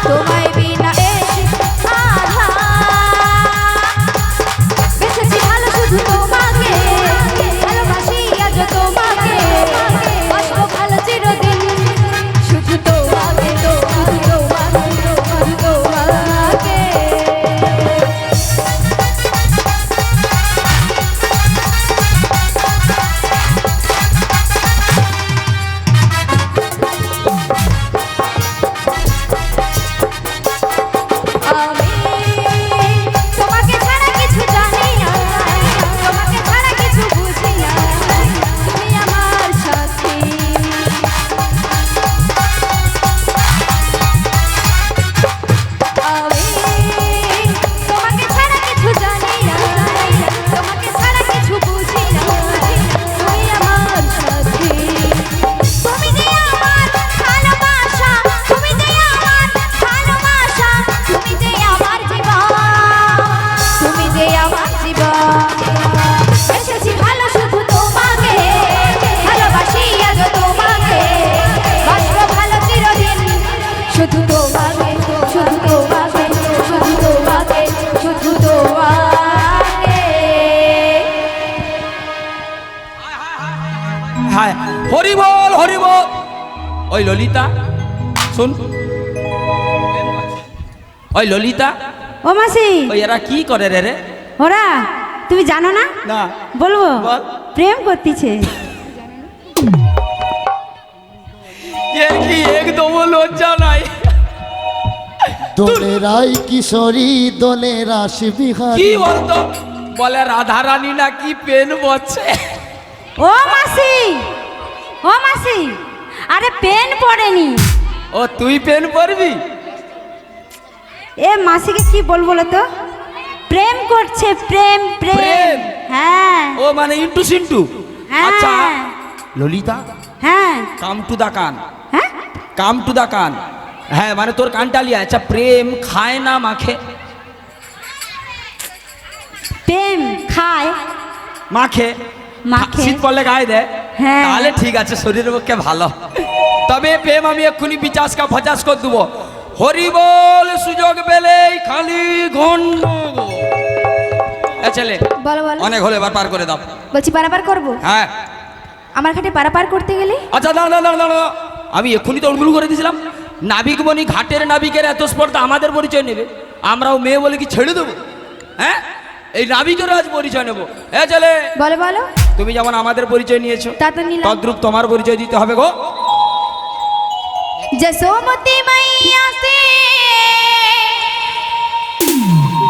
[SPEAKER 1] তোমায় বিনা এসব আধা। বেসেছি ভালো শুধু তোমাকে, ভালোবাসি আজ তোমাকে, বাসবো ভালো চিরদিন শুধু তোমাকে, শুধু তোমাকে, শুধু তোমাকে। আমি তোমাকে ছাড়া কিছু জানি না, তোমাকে ছাড়া কিছু বুঝি না, তুমি আমার সাথী। আমি তোমাকে ছাড়া কিছু জানি না, তোমাকে ছাড়া কিছু বুঝি না, তুমি আমার সাথী। তুমি যে আমার ভালোবাসা, তুমি যে আমার ভালোবাসা, তুমি যে আমার জীবন, তুমি যে আমার জীবন। এসেছি ভালো শুধু তোমাকে, ভালোবাসি আজ তোমাকে, বাসবো ভালো চিরদিন শুধু তোমাকে, শুধু তোমাকে, শুধু তোমাকে, শুধু তোমাকে।
[SPEAKER 2] হ্যাঁ, হরি বল হরি বল। ওই ললিতা শোন, ওই ললিতা,
[SPEAKER 3] ও মাসি,
[SPEAKER 2] ওই এরা কি করে রে রে?
[SPEAKER 3] ওরা তুমি জানো না?
[SPEAKER 2] না
[SPEAKER 3] বলবো,
[SPEAKER 2] বল।
[SPEAKER 3] প্রেম করতেছে।
[SPEAKER 2] এর কি একদম লজ্জা নাই?
[SPEAKER 4] দোলে রাই কিশোরী দোলে রাস
[SPEAKER 2] কি
[SPEAKER 4] বিহারী।
[SPEAKER 2] বলতো? বলে রাধা রানী নাকি পেন বচ্ছে।
[SPEAKER 3] ও মাসি, ও মাসি, আরে পেন পড়েনি।
[SPEAKER 2] ও তুই পেন পরবি?
[SPEAKER 3] এ মাসিকে কি বলবো বলো তো? প্রেম করছে, প্রেম প্রেম।
[SPEAKER 2] প্রেম?
[SPEAKER 3] হ্যাঁ
[SPEAKER 2] ও মানে ইন্টু সিন্টু।
[SPEAKER 3] হ্যাঁ।
[SPEAKER 2] আচ্ছা ললিতা,
[SPEAKER 3] হ্যাঁ
[SPEAKER 2] কাম টু দা কান,
[SPEAKER 3] হ্যাঁ।
[SPEAKER 2] কাম টু দা কান। হ্যাঁ মানে তোর কানটা লিয়া। আচ্ছা প্রেম খায় না মাখে?
[SPEAKER 3] প্রেম খায়,
[SPEAKER 2] মাখে।
[SPEAKER 3] মাখে।
[SPEAKER 2] শীত পড়লে গায়ে দেয়।
[SPEAKER 3] হ্যাঁ।
[SPEAKER 2] তাহলে ঠিক আছে, শরীরের পক্ষে ভালো। তবে প্রেম আমি এক্ষুনি বিচাসকা ফচাস করে দেবো। হরি বল, সুযোগ পেলেই খালি ঘন্ট। ছেলে
[SPEAKER 1] বলো বলো।
[SPEAKER 2] অনেক হলে এবার পার করে দাও।
[SPEAKER 1] বলছি পারাপার করবো?
[SPEAKER 2] হ্যাঁ।
[SPEAKER 1] আমার ঘাটে পারাপার করতে গেলে
[SPEAKER 2] আচ্ছা দাঁড়া দাঁড়া দাঁড়া, আমি এক্ষুনি তো উড়গুলো করে দিয়েছিলাম। নাবিকমণি ঘাটের নাবিকের এত স্পর্ধা আমাদের পরিচয় নেবে, আমরাও মেয়ে বলে কি ছেড়ে দেবো? হ্যাঁ, এই নাবিকেরও আজ পরিচয় নেবো। হ্যাঁ ছেলে,
[SPEAKER 1] বলো বলো।
[SPEAKER 2] তুমি যেমন আমাদের পরিচয় নিয়েছো,
[SPEAKER 1] তা তো নিলাম।
[SPEAKER 2] তদ্রূপ তোমার পরিচয় দিতে হবে গো।
[SPEAKER 1] जसोमती मैया से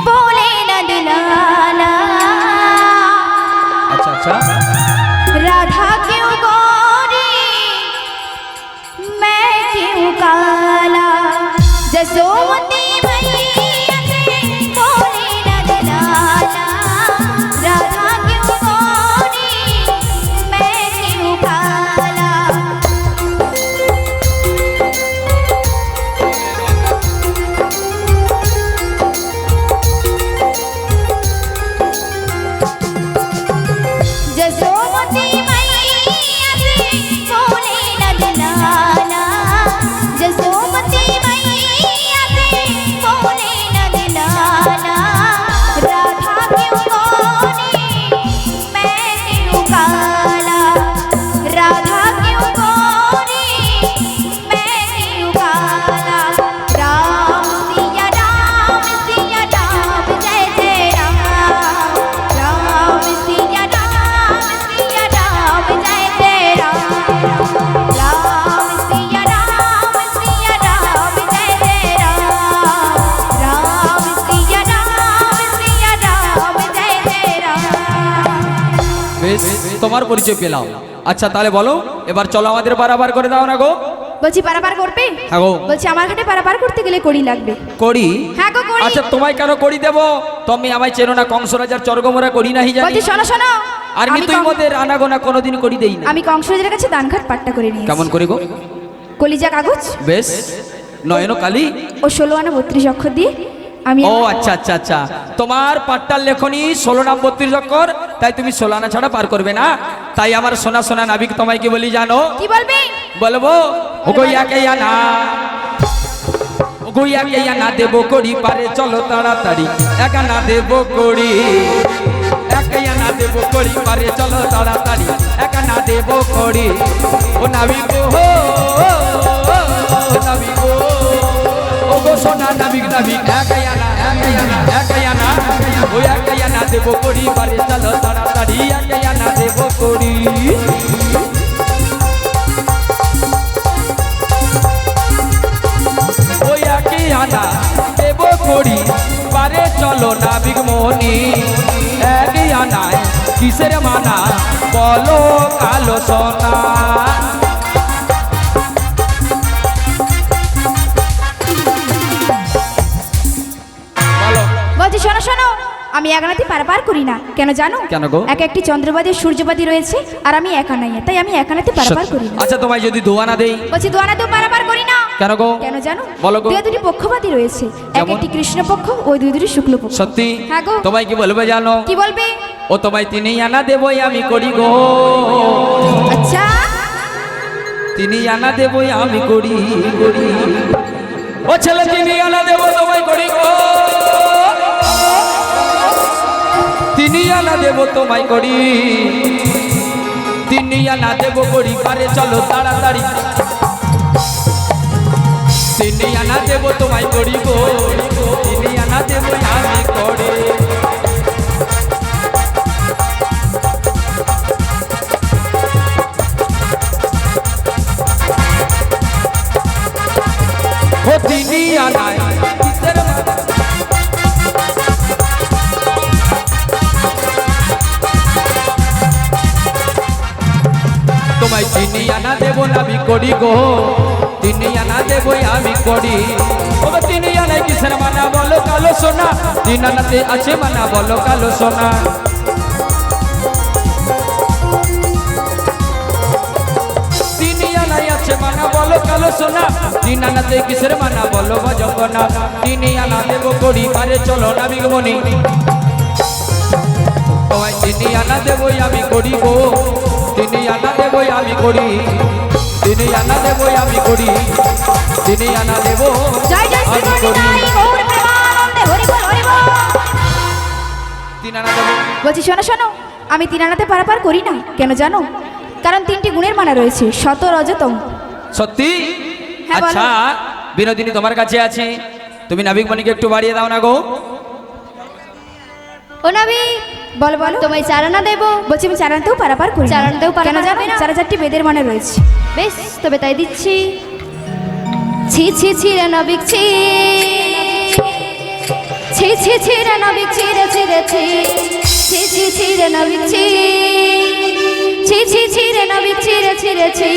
[SPEAKER 1] बोले नंदलाला,
[SPEAKER 2] अच्छा अच्छा,
[SPEAKER 1] राधा क्यों गोरी मैं क्यों काला। जसोमती मैया से बोले नंदलाला, राधा क्यों गोरी मैं क्यों काला।
[SPEAKER 2] তোমার পরিচয় পেলাম। আচ্ছা তাহলে বলো, এবার চলো আমাদের পারাবার করে দাও না গো।
[SPEAKER 1] বলছি পারাপার করবে?
[SPEAKER 2] হ্যাঁ গো।
[SPEAKER 1] বলছি আমার ঘাটে পারাপার করতে গেলে কড়ি লাগবে।
[SPEAKER 2] করি?
[SPEAKER 1] হ্যাঁ গো কড়ি।
[SPEAKER 2] আচ্ছা তোমায় কেন করি দেবো? তুমি আমায় চেনো না, কংস রাজার চর্গমরা করি নাহি জানি।
[SPEAKER 1] বলছি শোনো শোনো,
[SPEAKER 2] আর মৃত্যুর মধ্যে আনাগোনা কোনোদিন করি দেই না।
[SPEAKER 1] আমি কংসরাজের কাছে দানঘাট পাট্টা করে নিয়েছি।
[SPEAKER 2] কেমন করে গো?
[SPEAKER 1] কলিজা কাগজ
[SPEAKER 2] বেশ, নয়ন কালী
[SPEAKER 1] ও 16 আনা 32 অক্ষর দিয়ে আমি
[SPEAKER 2] ও আচ্ছা আচ্ছা আচ্ছা, তোমার পাট্টার লেখনী 16 নাম 32 অক্ষর, তাই তুমি 16 আনা ছাড়া পার করবে না। তাই আমার সোনা সোনা নাবিক তোমায় কি বলি জানো?
[SPEAKER 1] কি বলবি?
[SPEAKER 2] বলবো ওগোইয়া কে আনা, ওগোইয়া কে আনা দেবো কড়ি, পারে চলো তাড়াতাড়ি, একা না দেবো কড়ি, একা আনা দেবো কড়ি, পারে চলো তাড়াতাড়ি, একা না দেবো কড়ি। ও নাবিক হো নাবিক ও গো সোনা নাবিক নাবিক, একা আনা একা আনা ও একা আনা দেবো কড়ি, পারে চলো তাড়াতাড়ি, একা আনা দেবো কড়ি। আনা দেব করি, পারে চলো নাবিক মনি, এক আনায় কিসের মানা, বলো কালো সোনা।
[SPEAKER 1] বলছি শোনো শোনো, আমি একানাতে পারাপার করি না। কেন জানো?
[SPEAKER 2] কেন গো?
[SPEAKER 1] এক একটি চন্দ্রবাদী সূর্যবাদী রয়েছে, আর আমি একা নাই, তাই আমি একানাতে পারাপার করি না।
[SPEAKER 2] আচ্ছা তোমায় যদি দোয়ানা দেই?
[SPEAKER 1] বলছি দোয়ানাতেও পারাপার করি না।
[SPEAKER 2] কেন গো?
[SPEAKER 1] কেন জানো?
[SPEAKER 2] বলো গো।
[SPEAKER 1] দুটি পক্ষপাতী রয়েছে, এক
[SPEAKER 2] যেমন?
[SPEAKER 1] একটি কৃষ্ণ পক্ষ ও দুটি শুক্ল পক্ষ।
[SPEAKER 2] সত্যি?
[SPEAKER 1] হ্যাঁ গো।
[SPEAKER 2] তোমায় কি বলবে জানো?
[SPEAKER 1] কি বলবে?
[SPEAKER 2] ও তোমায় 3 আনা দেবই আমি করি গো,
[SPEAKER 1] আচ্ছা
[SPEAKER 2] 3 আনা দেবই আমি করি করি, ও ছেলে 3 আনা দেবো তোমায় করি গো, 3 আনা দেবো তোমায় করি, 3 আনা দেবো করি, পারে চলো তাড়াতাড়ি, 3 আনা দেবো তোমায় করি গো, 3 আনা দেবো আমি করি। ও 3 আনায় কিসের মানা, তোমায় 3 আনা দেবো নাবি করি গো, 3 আনা দেবই আমি করি। ও 3 আনায় কিসের মানা, বলো কালো সোনা, 3 আনাতে আছে মানা, বলো কালো সোনা। 3 আনায় আছে মানা, বলো কালো সোনা, 3 আনাতে কিসের মানা, বলো ভজঙ্গনা। 3 আনা দেবো করি, পারে চলো নাবিক মনি, তোমায় 3 আনা দেবই আমি করি গো, 3 আনা দেবই আমি করি, 3 আনা দেবই আমি করি, 3 আনা দেবো
[SPEAKER 1] জয় জয় শ্রী
[SPEAKER 2] আমি করি।
[SPEAKER 1] গৌরী গৌর প্রেমানন্দে হরি বল হরি বল।
[SPEAKER 2] 3 আনা দেবো।
[SPEAKER 1] বলছি শোনো শোনো, আমি 3 আনাতে পারাপার করি না। কেন জানো? কারণ 3টি গুণের মানা রয়েছে, শত রজতম।
[SPEAKER 2] সত্যি?
[SPEAKER 1] হ্যাঁ, বলো।
[SPEAKER 2] আচ্ছা বিনোদিনী তোমার কাছে আছে, তুমি নাবিক মণিকে একটু বাড়িয়ে দাও না গো।
[SPEAKER 1] ও নবী, বলো বলো। তোমায় 4 আনা দেবো। বলছি আমি 4 আনাতেও পারাপার করি। 4 আনাতেও কেন জানো? 4 বেদের মানে রয়েছে। বেশ, তবে তাই দিচ্ছি। ছি ছি ছি রে নবিক ছি, ছি ছি ছি রে নবিক ছি রে ছি রে ছি, ছি ছি ছি রে নবিক ছি, ছি ছি ছি রে নবিক ছি রে ছি রে ছি।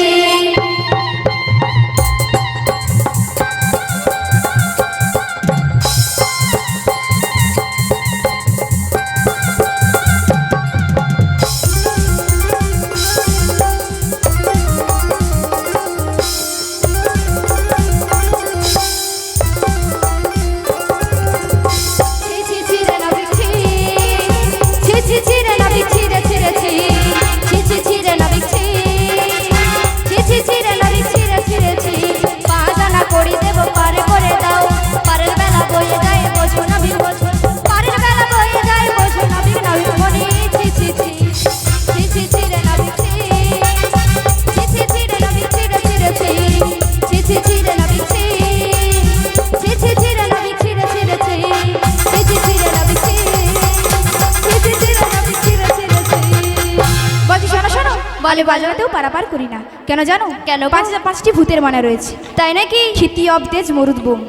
[SPEAKER 1] বলে বাজাতেও পারাপার করি না। কেন জানো? কেন? 5টি ভূতের মানা রয়েছে। তাই নাকি? ক্ষিতি অব তেজ মরুদ বোম।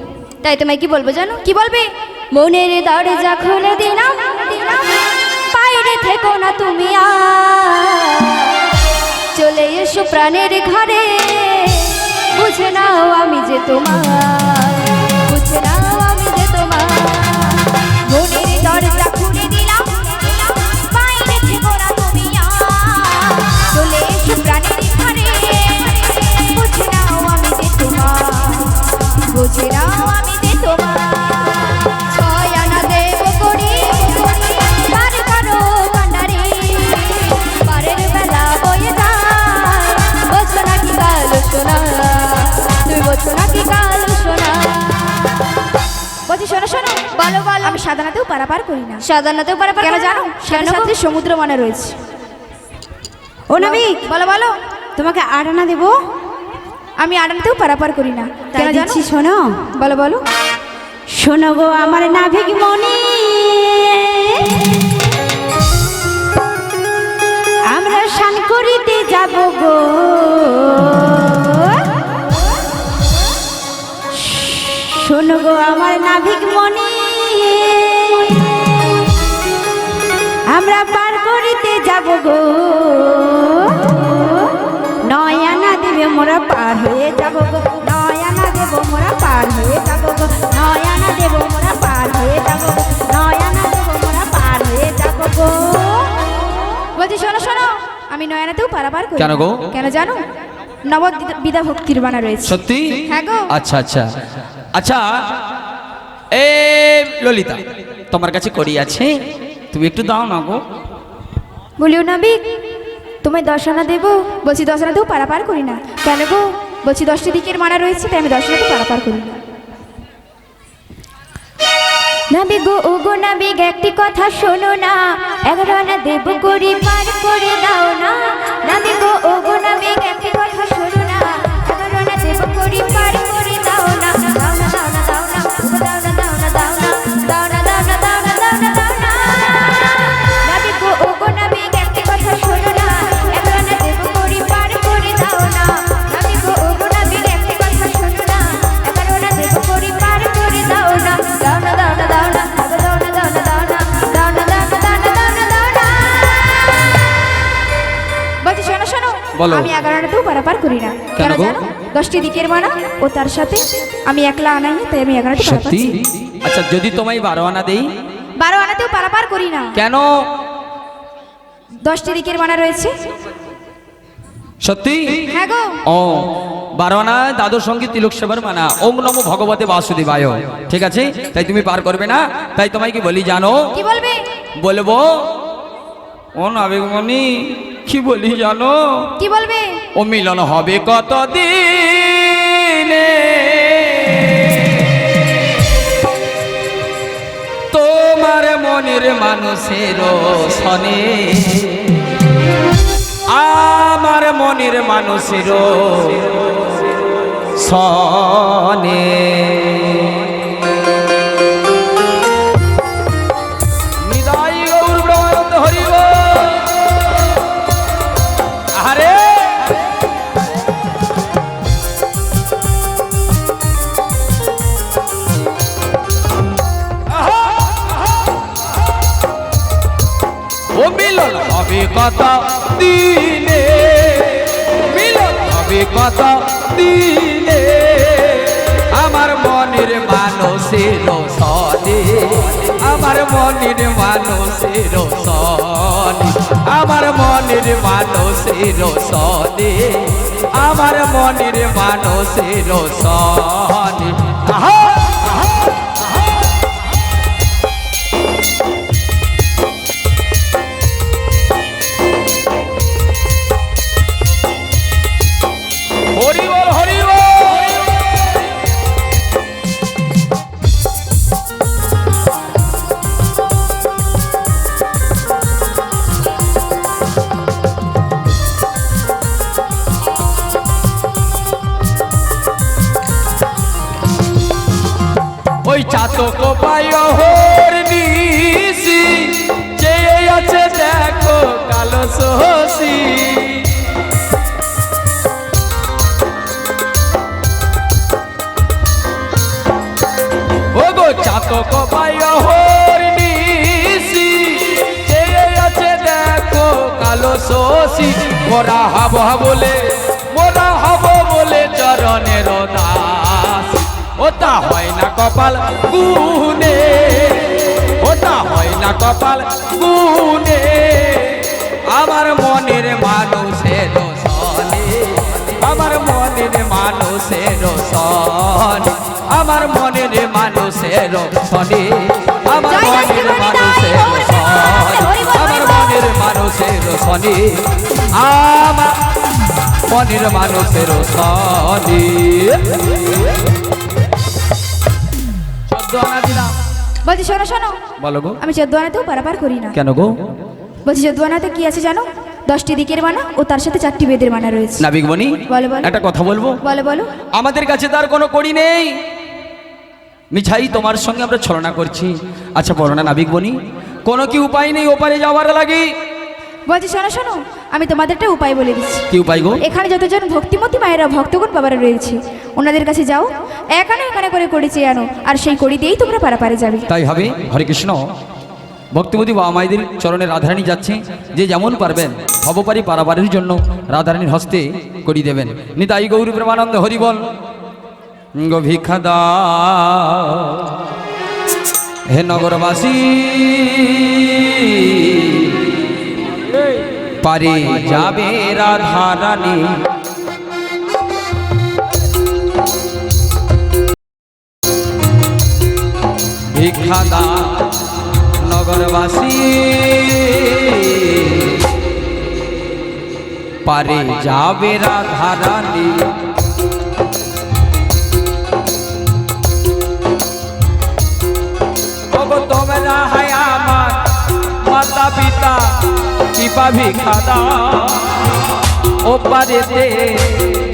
[SPEAKER 1] তাই তোমায় কি বলবো জানো? কি বলবে? মনের দরজা খুলে দিলাম, দিলাম পায়ের বাইরে থেকো না তুমি আর চলে এসো প্রাণের ঘরে বুঝে নাও আমি যে তোমার বুঝে নাও আমি যে তোমার মনের দরজা খুলে দিলাম বাইরে থেকো না তুমি আর চলে এসো প্রাণের ঘরে বুঝে নাও আমি যে তোমার বুঝে নাও আমি যে তোমার ছয় আনা দেব করি পার করো কান্ডারে পারের বেলা বয়ে যায় বলছো নাকি কাল শোনা তুই বলছো নাকি কাল শোনা বলছি শোনো শোনো বলো বলো আমি সাধারণতেও পারাপার করি না সাধারণতেও পারাপার কেন জানো সাথে সাথে সমুদ্র মানে রয়েছে
[SPEAKER 3] ও নাবিক,
[SPEAKER 1] বলো বলো
[SPEAKER 3] তোমাকে 8 আনা দেবো।
[SPEAKER 1] আমি আড়ানতেও পারাপার করি না
[SPEAKER 3] তাই
[SPEAKER 1] কেন জানো
[SPEAKER 3] দিচ্ছি, শোনো
[SPEAKER 1] বলো বলো
[SPEAKER 3] শোনো গো আমার নাভিক মনি, আমরা শান করিতে যাব গো শোনো গো আমার নাভিক মনি, আমরা পার করিতে যাব গো নয়ানা দেবে মোরা পার হয়ে যাব গো নয়ানা দেব মোরা পার হয়ে যাব গো নয়ানা দেব মোরা পার হয়ে যাব গো নয়ানা দেব মোরা পার হয়ে যাব গো।
[SPEAKER 1] বলছি শোনো শোনো আমি নয়নাতেও পারাপার করি
[SPEAKER 2] কেন
[SPEAKER 1] না।
[SPEAKER 2] গো?
[SPEAKER 1] কেন জানো নববিধা ভক্তির বানা রয়েছে
[SPEAKER 2] সত্যি?
[SPEAKER 1] হ্যাঁ গো।
[SPEAKER 2] আচ্ছা আচ্ছা আচ্ছা এ ললিতা তোমার কাছে করি আছে, তুমি একটু দাও না গো।
[SPEAKER 1] বলিও নাবিক তোমায় 10 আনা দেবো। বলছি 10 আনাতেও পারাপার করি না কেন গো? বলছি 10টি দিকের মানা রয়েছে তাই আমি 10 আনাতেও পারাপার করি না। নাবিক গো ও গো নাবিক একটি কথা শোনো না 11 আনা দেবো করি পার করে দাও না। নাবিক গো ও গো নাবিক একটি কথা শোনো না 11 আনা দেবো করি পার করে দাও না। দাও না দাও না দাও না দাও না দাও না দাও না দাও না দাও না দাও না দাও না দাও না। নাবিক গো ও গো নাবিক একটি কথা শোনো না 11 আনা দেবো করি পার করে দাও না। নাবিক গো ও গো নাবিক একটি কথা শোনো না 11 আনা দেবো করি পার করে দাও না। দাও না দাও না দাও না দাও না দাও না দাও না দাও না দাও না দাও না দাও না দাও না। বলছি শোনো শোনো
[SPEAKER 2] বলো।
[SPEAKER 1] আমি 11 আনাতেও পারাপার করি না কেন
[SPEAKER 2] কেন গো?
[SPEAKER 1] জানো 10টি দিকের মানা ও তার সাথে আমি একলা আনাই না তাই আমি 11 আনাতে পারাপার
[SPEAKER 2] সত্যি? আচ্ছা যদি তোমায় 12 আনা দেই
[SPEAKER 1] 12 আনাতেও পারাপার করি না
[SPEAKER 2] কেন?
[SPEAKER 1] 10টি দিকের মানা রয়েছে।
[SPEAKER 2] সত্যি?
[SPEAKER 1] হ্যাঁ গো।
[SPEAKER 2] ও 12 আনা দাদুর সঙ্গে তিলক সেবার মানা ওম নমো ভগবতে বাসুদেবায়, ঠিক আছে? তাই তুমি পার করবে না, তাই তোমায় কি বলি জানো?
[SPEAKER 1] কি বলবে?
[SPEAKER 2] বলবো ও নাবিকমণি কি বলি জানো?
[SPEAKER 1] কি বলবে?
[SPEAKER 2] ও মিলন হবে কত দিনে তোমার মনের মানুষের সনে আমার মনের মানুষের সনে। নিতাই গৌর ব্রহ্মানন্দ হরি বল। আরে ও মিলন হবে কত দিনে মিলন হবে কত দিনে আমার মনের মানুষের সনে আমার মনের মানুষের সনে আমার মনের মানুষের সনে আমার মনের মানুষের সনে। আহা হরি বল হরি বল। মোরা হব বলে চরণের দাস ওটা হয় না কপাল গুনে ওটা হয় না কপাল গুনে আমার মনের মানুষের সনে আমার মনের মানুষের সনে আমার মনের মানুষের সনে আমার মনের মানুষের সনে আমার মনের মানুষের সনে আমার মনের মানুষের সনে
[SPEAKER 1] বলছি শোনো শোনো,
[SPEAKER 2] বলো গো।
[SPEAKER 1] আমি 14 আনাতেও পারাপার করি না।
[SPEAKER 2] কেন গো?
[SPEAKER 1] বলছি 14 আনাতে কি আছে জানো? 10টি দিকের মানা ও তার সাথে 4টি বেদের মানা রয়েছে।
[SPEAKER 2] নাবিকমণি,
[SPEAKER 1] বলো বলো।
[SPEAKER 2] একটা কথা বলবো?
[SPEAKER 1] বলো বলো।
[SPEAKER 2] আমাদের কাছে তার কোনো কড়ি নেই, মিছাই তোমার সঙ্গে আমরা ছলনা করছি। আচ্ছা বলো না নাবিকমণি, কোনো কি উপায় নেই ওপারে যাওয়ার লাগে?
[SPEAKER 1] বলছি শোনো শোনো, আমি তোমাদেরটা উপায় বলে দিচ্ছি।
[SPEAKER 2] কি উপায় গো?
[SPEAKER 1] এখানে যতজন ভক্তিমতী মায়েরা ভক্তগণ বাবারা রয়েছে ওনাদের কাছে যাও, এখানে এখানে করে কড়ি চেয়ে আনো, আর সেই কড়ি দিয়েই তোমরা পারাপারে যাবে।
[SPEAKER 2] তাই হবে। হরে কৃষ্ণ। ভক্তিমতী বাবা মায়েদের চরণে রাধারানী যাচ্ছে, যে যেমন পারবেন ভবপারি পারাবারের জন্য রাধারানীর হস্তে করি দেবেন। নিতাই গৌর প্রেমানন্দ হরি বল। গো ভিক্ষা দাও হে নগরবাসী, পারে যাবে রাধারানী ভিক্ষা দাও নগরবাসী, পারে যাবে রাধারানী। তোমরা হয় আমার মাতা পিতা কৃপা ভিক্ষা দাও, ও পারেতে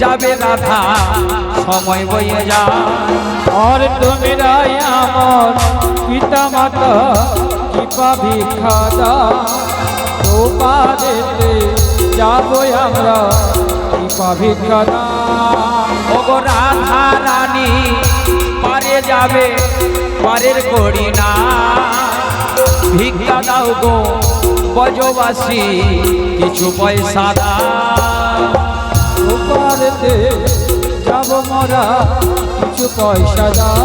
[SPEAKER 2] যাবে রাধা সময় বইয়ে যা।
[SPEAKER 5] और তোমরাই আমার পিতা মাতা কৃপা ভিক্ষা দাও, ও পারেতে যাবো আমরা কৃপা ভিক্ষা দাও।
[SPEAKER 2] ও গো রাধা রানী পারে যাবে পারের করি না, ভিক্ষা দাও গো ব্রজবাসী কিছু পয়সা দাও।
[SPEAKER 5] ও পারেতে যাবো মোরা কিছু পয়সা দাও,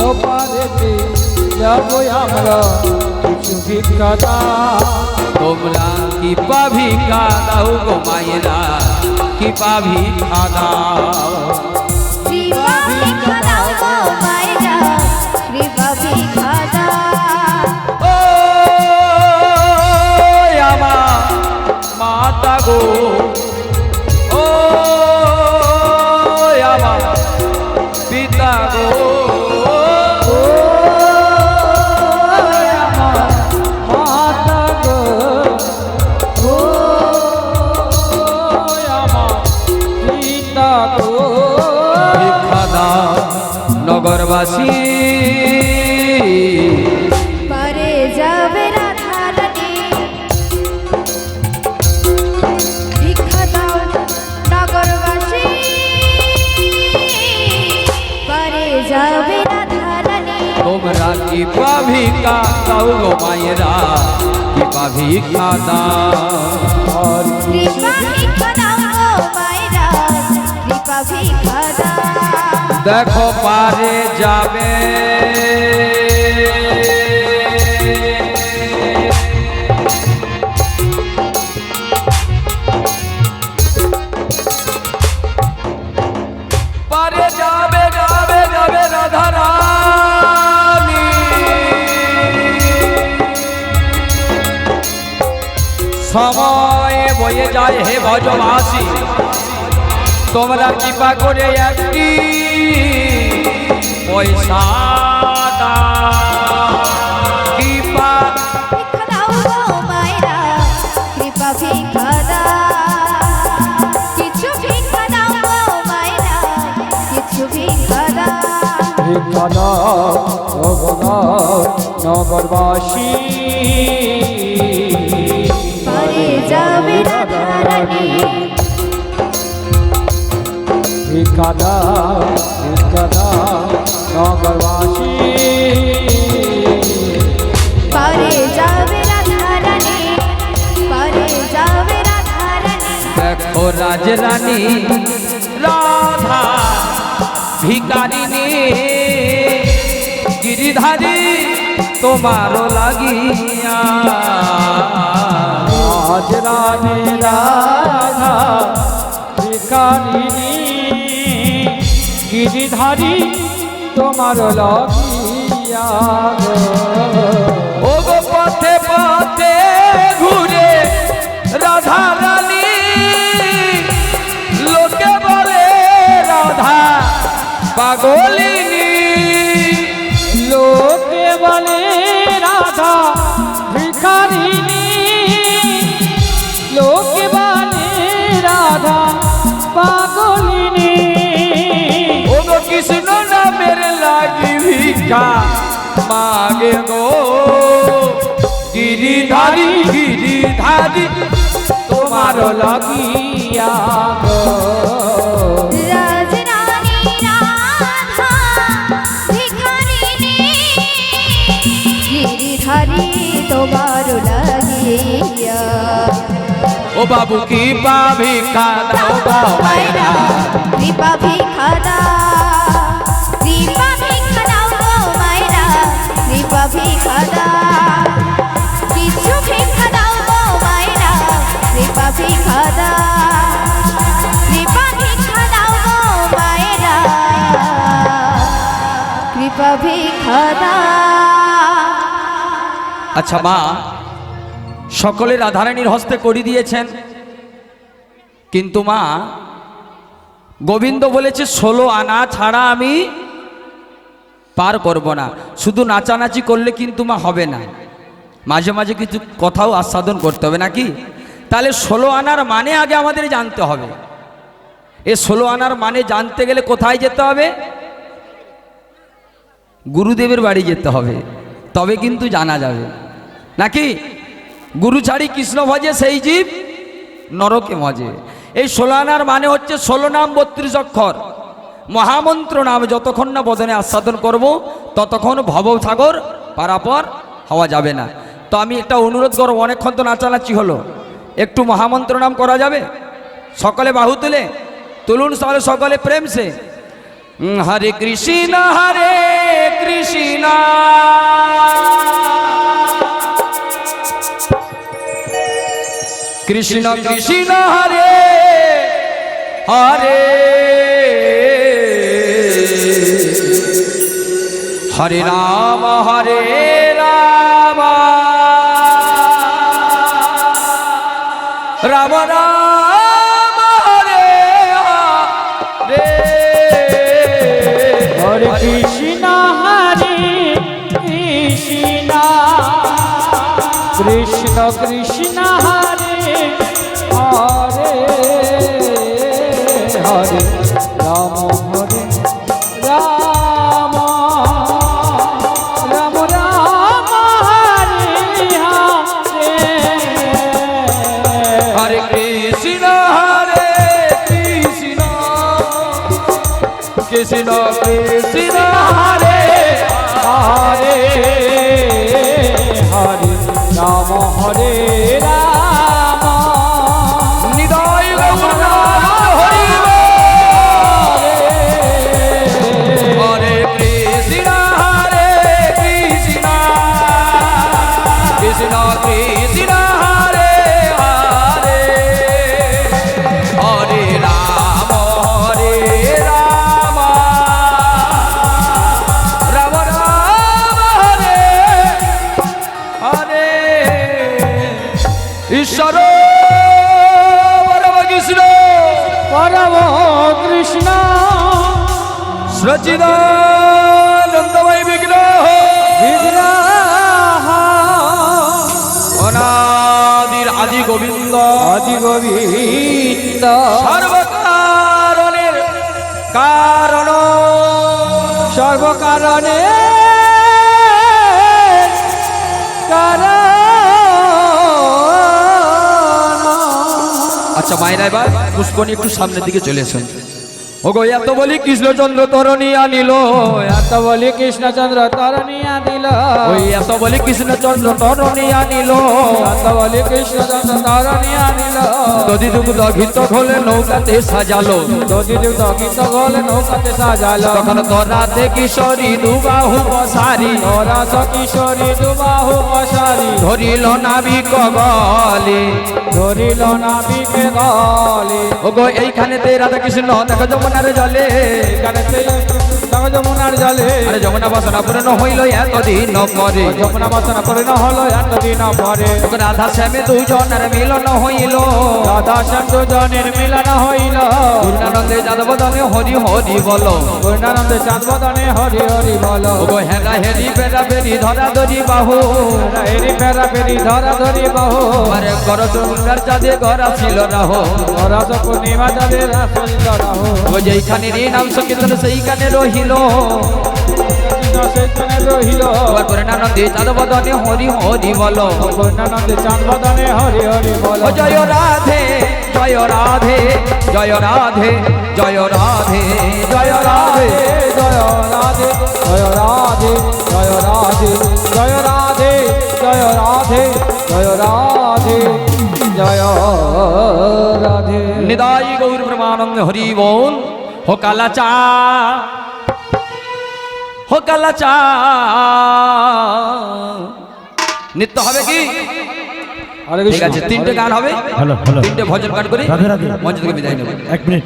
[SPEAKER 5] ও পারেতে যাবো আমরা কিছু ভিক্ষা দাও।
[SPEAKER 2] তোমরা কৃপা ভিক্ষা দাও গো মায়েরা, কৃপা ভিক্ষা দাও।
[SPEAKER 1] কৃপা ভিক্ষা দাও গো মায়েরা, কৃপা ভিক্ষা দাও।
[SPEAKER 2] ও আমার মাতা গো, ও আমার পিতা গো,
[SPEAKER 5] মাতা গো, ও আমার পিতা গো।
[SPEAKER 2] ভিক্ষা দাও নগরবাসী,
[SPEAKER 1] পারে যাবে রাধারানী, ভিক্ষা দাও নগরবাসী, পারে যাবে রাধারানী।
[SPEAKER 2] তোমরা কৃপা ভিক্ষা দাও গো মায়েরা, কৃপা ভিক্ষা দাও।
[SPEAKER 1] কৃপা ভিক্ষা দাও গো মায়েরা, কৃপা ভিক্ষা দাও।
[SPEAKER 2] দেখো পারে যাবে পারে যাবে যাবে যাবে রাধারানী, সময় বয়ে যায় হে ব্রজবাসী, তোমরা কৃপা করে একটি পয়সা দাও। কৃপা
[SPEAKER 1] ভিক্ষা দাও গো মায়েরা, কৃপা ভিক্ষা দাও। কিছু ভিক্ষা দাও গো মায়েরা, কিছু ভিক্ষা দাও।
[SPEAKER 5] ভিক্ষা দাও জগন্নাথ নগরবাসী,
[SPEAKER 1] পারে যাবে রাধারানী,
[SPEAKER 5] ভিক্ষা দাও নগরবাসী,
[SPEAKER 1] পারে যাবে রাধারানী, পারে যাবে রাধারানী।
[SPEAKER 2] রাজরানী রাধা ভিকারিনী গিরিধারী তোমার লাগিয়া
[SPEAKER 5] রাজরানী রাধা ভিখারিণী গিরিধারী তোমার লাগিয়া
[SPEAKER 2] ও গো পথে পথে ঘুরে রাধা রানী লোকে বলে রাধা পাগলিনী
[SPEAKER 5] লোকে বলে রাধা ভিখারিণী লোকে বলে রাধা পাগলিনী
[SPEAKER 2] ও গো কৃষ্ণ নামের লাগি ভিক্ষা মাগে গো গিরিধারী গিরিধারী তোমার
[SPEAKER 5] লাগিয়া
[SPEAKER 1] রাজরানী রাধা ভিখারিণী গিরিধারী তোমার লাগিয়া
[SPEAKER 2] ও বাবু কি পা ভিক্ষা দাও দাও মাইরা
[SPEAKER 1] কৃপা ভিক্ষা দাও কৃপা ভিক্ষা দাও গো মায়েরা কৃপা ভিক্ষা দাও কিছু ভিক্ষা দাও গো মায়েরা কৃপা ভিক্ষা দাও কৃপা ভিক্ষা দাও গো মায়েরা কৃপা ভিক্ষা দাও।
[SPEAKER 2] আচ্ছা মা সকলে রাধারানীর হস্তে করি দিয়েছেন, কিন্তু মা গোবিন্দ বলেছে 16 আনা ছাড়া আমি পার করব না। শুধু নাচানাচি করলে কিন্তু মা হবে না, মাঝে মাঝে কিছু কথাও আস্বাদন করতে হবে নাকি? তাহলে 16 আনার মানে আগে আমাদের জানতে হবে। এই 16 আনার মানে জানতে গেলে কোথায় যেতে হবে? গুরুদেবের বাড়ি যেতে হবে, তবে কিন্তু জানা যাবে নাকি? গুরু ছাড়ি কৃষ্ণ ভজে সেই জীব নরকে মজে। এই 16 আনার মানে হচ্ছে 16 নাম 32 অক্ষর মহামন্ত্র নাম। যতক্ষণ না বদনে আস্বাদন করব ততক্ষণ ভবসাগর পারাপার হওয়া যাবে না। তো আমি একটা অনুরোধ করব, অনেকক্ষণ তো নাচানাচি হলো, একটু মহামন্ত্র নাম করা যাবে? সকলে বাহু তুলে তুলুন, তাহলে সকলে প্রেম সে হরে কৃষ্ণ কৃষ্ণ কৃষ্ণ কৃষ্ণ হরে হরে হরে রাম রাম রাম হরে হরে
[SPEAKER 5] হরে কৃষ্ণ কৃষ্ণ কৃষ্ণ হরে হরে হরে রাম হরে রাম রাম রাম হরে হরে
[SPEAKER 2] হরে কৃষ্ণ কৃষ্ণ কৃষ্ণ কৃষ্ণ হরে
[SPEAKER 5] হরে হরে রাম হরে রাম
[SPEAKER 2] নিদয় গৌর হরি হরে কৃষ্ণ কৃষ্ণ কৃষ্ণ কৃষ্ণ হরে হরে হরে রাম রাম রাম হরে হরে ঈশ্বর পরম কৃষ্ণ
[SPEAKER 5] পরম কৃষ্ণ
[SPEAKER 2] সচিদানন্দময় বিগ্রহ
[SPEAKER 5] বিগ্রহ
[SPEAKER 2] অনাদির আদি গোবিন্দ
[SPEAKER 5] আদি গোবিন্দ
[SPEAKER 2] সর্বকারণের কারণ
[SPEAKER 5] সর্বকারণে কারণ।
[SPEAKER 2] আচ্ছা মায়েরা এবার পুষ্পনী একটু সামনের দিকে চলে এসেন। ওগো এত বলি কৃষ্ণচন্দ্র তরণী আনিল,
[SPEAKER 5] এত বলি কৃষ্ণচন্দ্র তরণিয়া দিল,
[SPEAKER 2] ওই এত বলি কৃষ্ণচন্দ্র তরণী আনিল।
[SPEAKER 5] এত বলি কৃষ্ণচন্দ্র তরণিয়া দিল,
[SPEAKER 2] দধি দুগ্ধ ঘিত ঘোলে নৌকাতে সাজালো,
[SPEAKER 5] দধি যুক্ত গীত গোলে নৌকাতে সাজালো,
[SPEAKER 2] তখন তরাতে কিশোরী দুবাহু বসারি,
[SPEAKER 5] তোরা কিশোরী দুবাহু মশারি,
[SPEAKER 2] ধরিল নাবিক গলে।
[SPEAKER 5] ধরিল নাবিকে গলে,
[SPEAKER 2] ওগো এইখানেতে রাধা কৃষ্ণ দেখো যমুনার জলে,
[SPEAKER 5] এখানে যমুনার জলে,
[SPEAKER 2] আরে যমুনা বাসনা পূর্ণ হইল এতদিন পরে,
[SPEAKER 5] যমুনা বাসনা পরিণ হলো এতদিন পরে,
[SPEAKER 2] ওগো রাধা শ্যামে দুজনের মিলন হইল,
[SPEAKER 5] রাধা শ্যাম দুজনের মিলন হইল,
[SPEAKER 2] পূর্ণানন্দে যাদবদনে হরি হরি বলো,
[SPEAKER 5] পূর্ণানন্দে চাঁদ বদনে হরি হরি বল,
[SPEAKER 2] ওগো হেরা হেরি বেড়া বেরি ধরা ধরি বাহু,
[SPEAKER 5] হেরি ফেরা ফেরি ধরা ধরি বাহু,
[SPEAKER 2] আরে গর চন্দ্রার চাঁদে গড়া ছিল রাহ,
[SPEAKER 5] রস পূর্ণিমা জলে রাসুল রাহু,
[SPEAKER 2] ও যেইখানে নাম সংকীর্তন সেইখানে রহিল,
[SPEAKER 5] সেখানে রহিল,
[SPEAKER 2] আবার পূর্ণানন্দে যাদবদনে হরি হরি বলো,
[SPEAKER 5] পূর্ণানন্দে চাঁদ বদনে হরি হরি বল,
[SPEAKER 2] ও জয় রাধে জয় রাধে জয় রাধে জয় রাধে জয় রাধে।
[SPEAKER 5] জয় রাধে জয় রাধে জয় রাধে জয় রাধে জয় রাধে জয় রাধে জয় রাধে।
[SPEAKER 2] নিদাই গৌর ব্রহ্মানন্দ হরি বল। হো কালাচা হো কালাচা নৃত্য হবে কি?
[SPEAKER 5] হরে
[SPEAKER 2] ঠিক আছে, তিনটে গান হবে,
[SPEAKER 6] হ্যালো হ্যালো
[SPEAKER 2] তিনটে ভজন গান করে
[SPEAKER 6] রাধে রাধে।
[SPEAKER 2] মঞ্চ থেকে বিদায় নেব।
[SPEAKER 6] এক মিনিট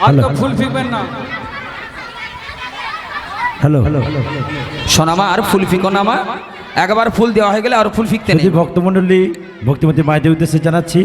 [SPEAKER 5] আর তো ফুল ফিকবেন না।
[SPEAKER 6] হ্যালো
[SPEAKER 2] সোনামা আর ফুল ফিকো নামা, একবার ফুল দেওয়া হয়ে গেলে আর ফুল ফিকতে নেই।
[SPEAKER 6] ভক্তমণ্ডলী ভক্তিমতী মায়েদের উদ্দেশ্যে জানাচ্ছি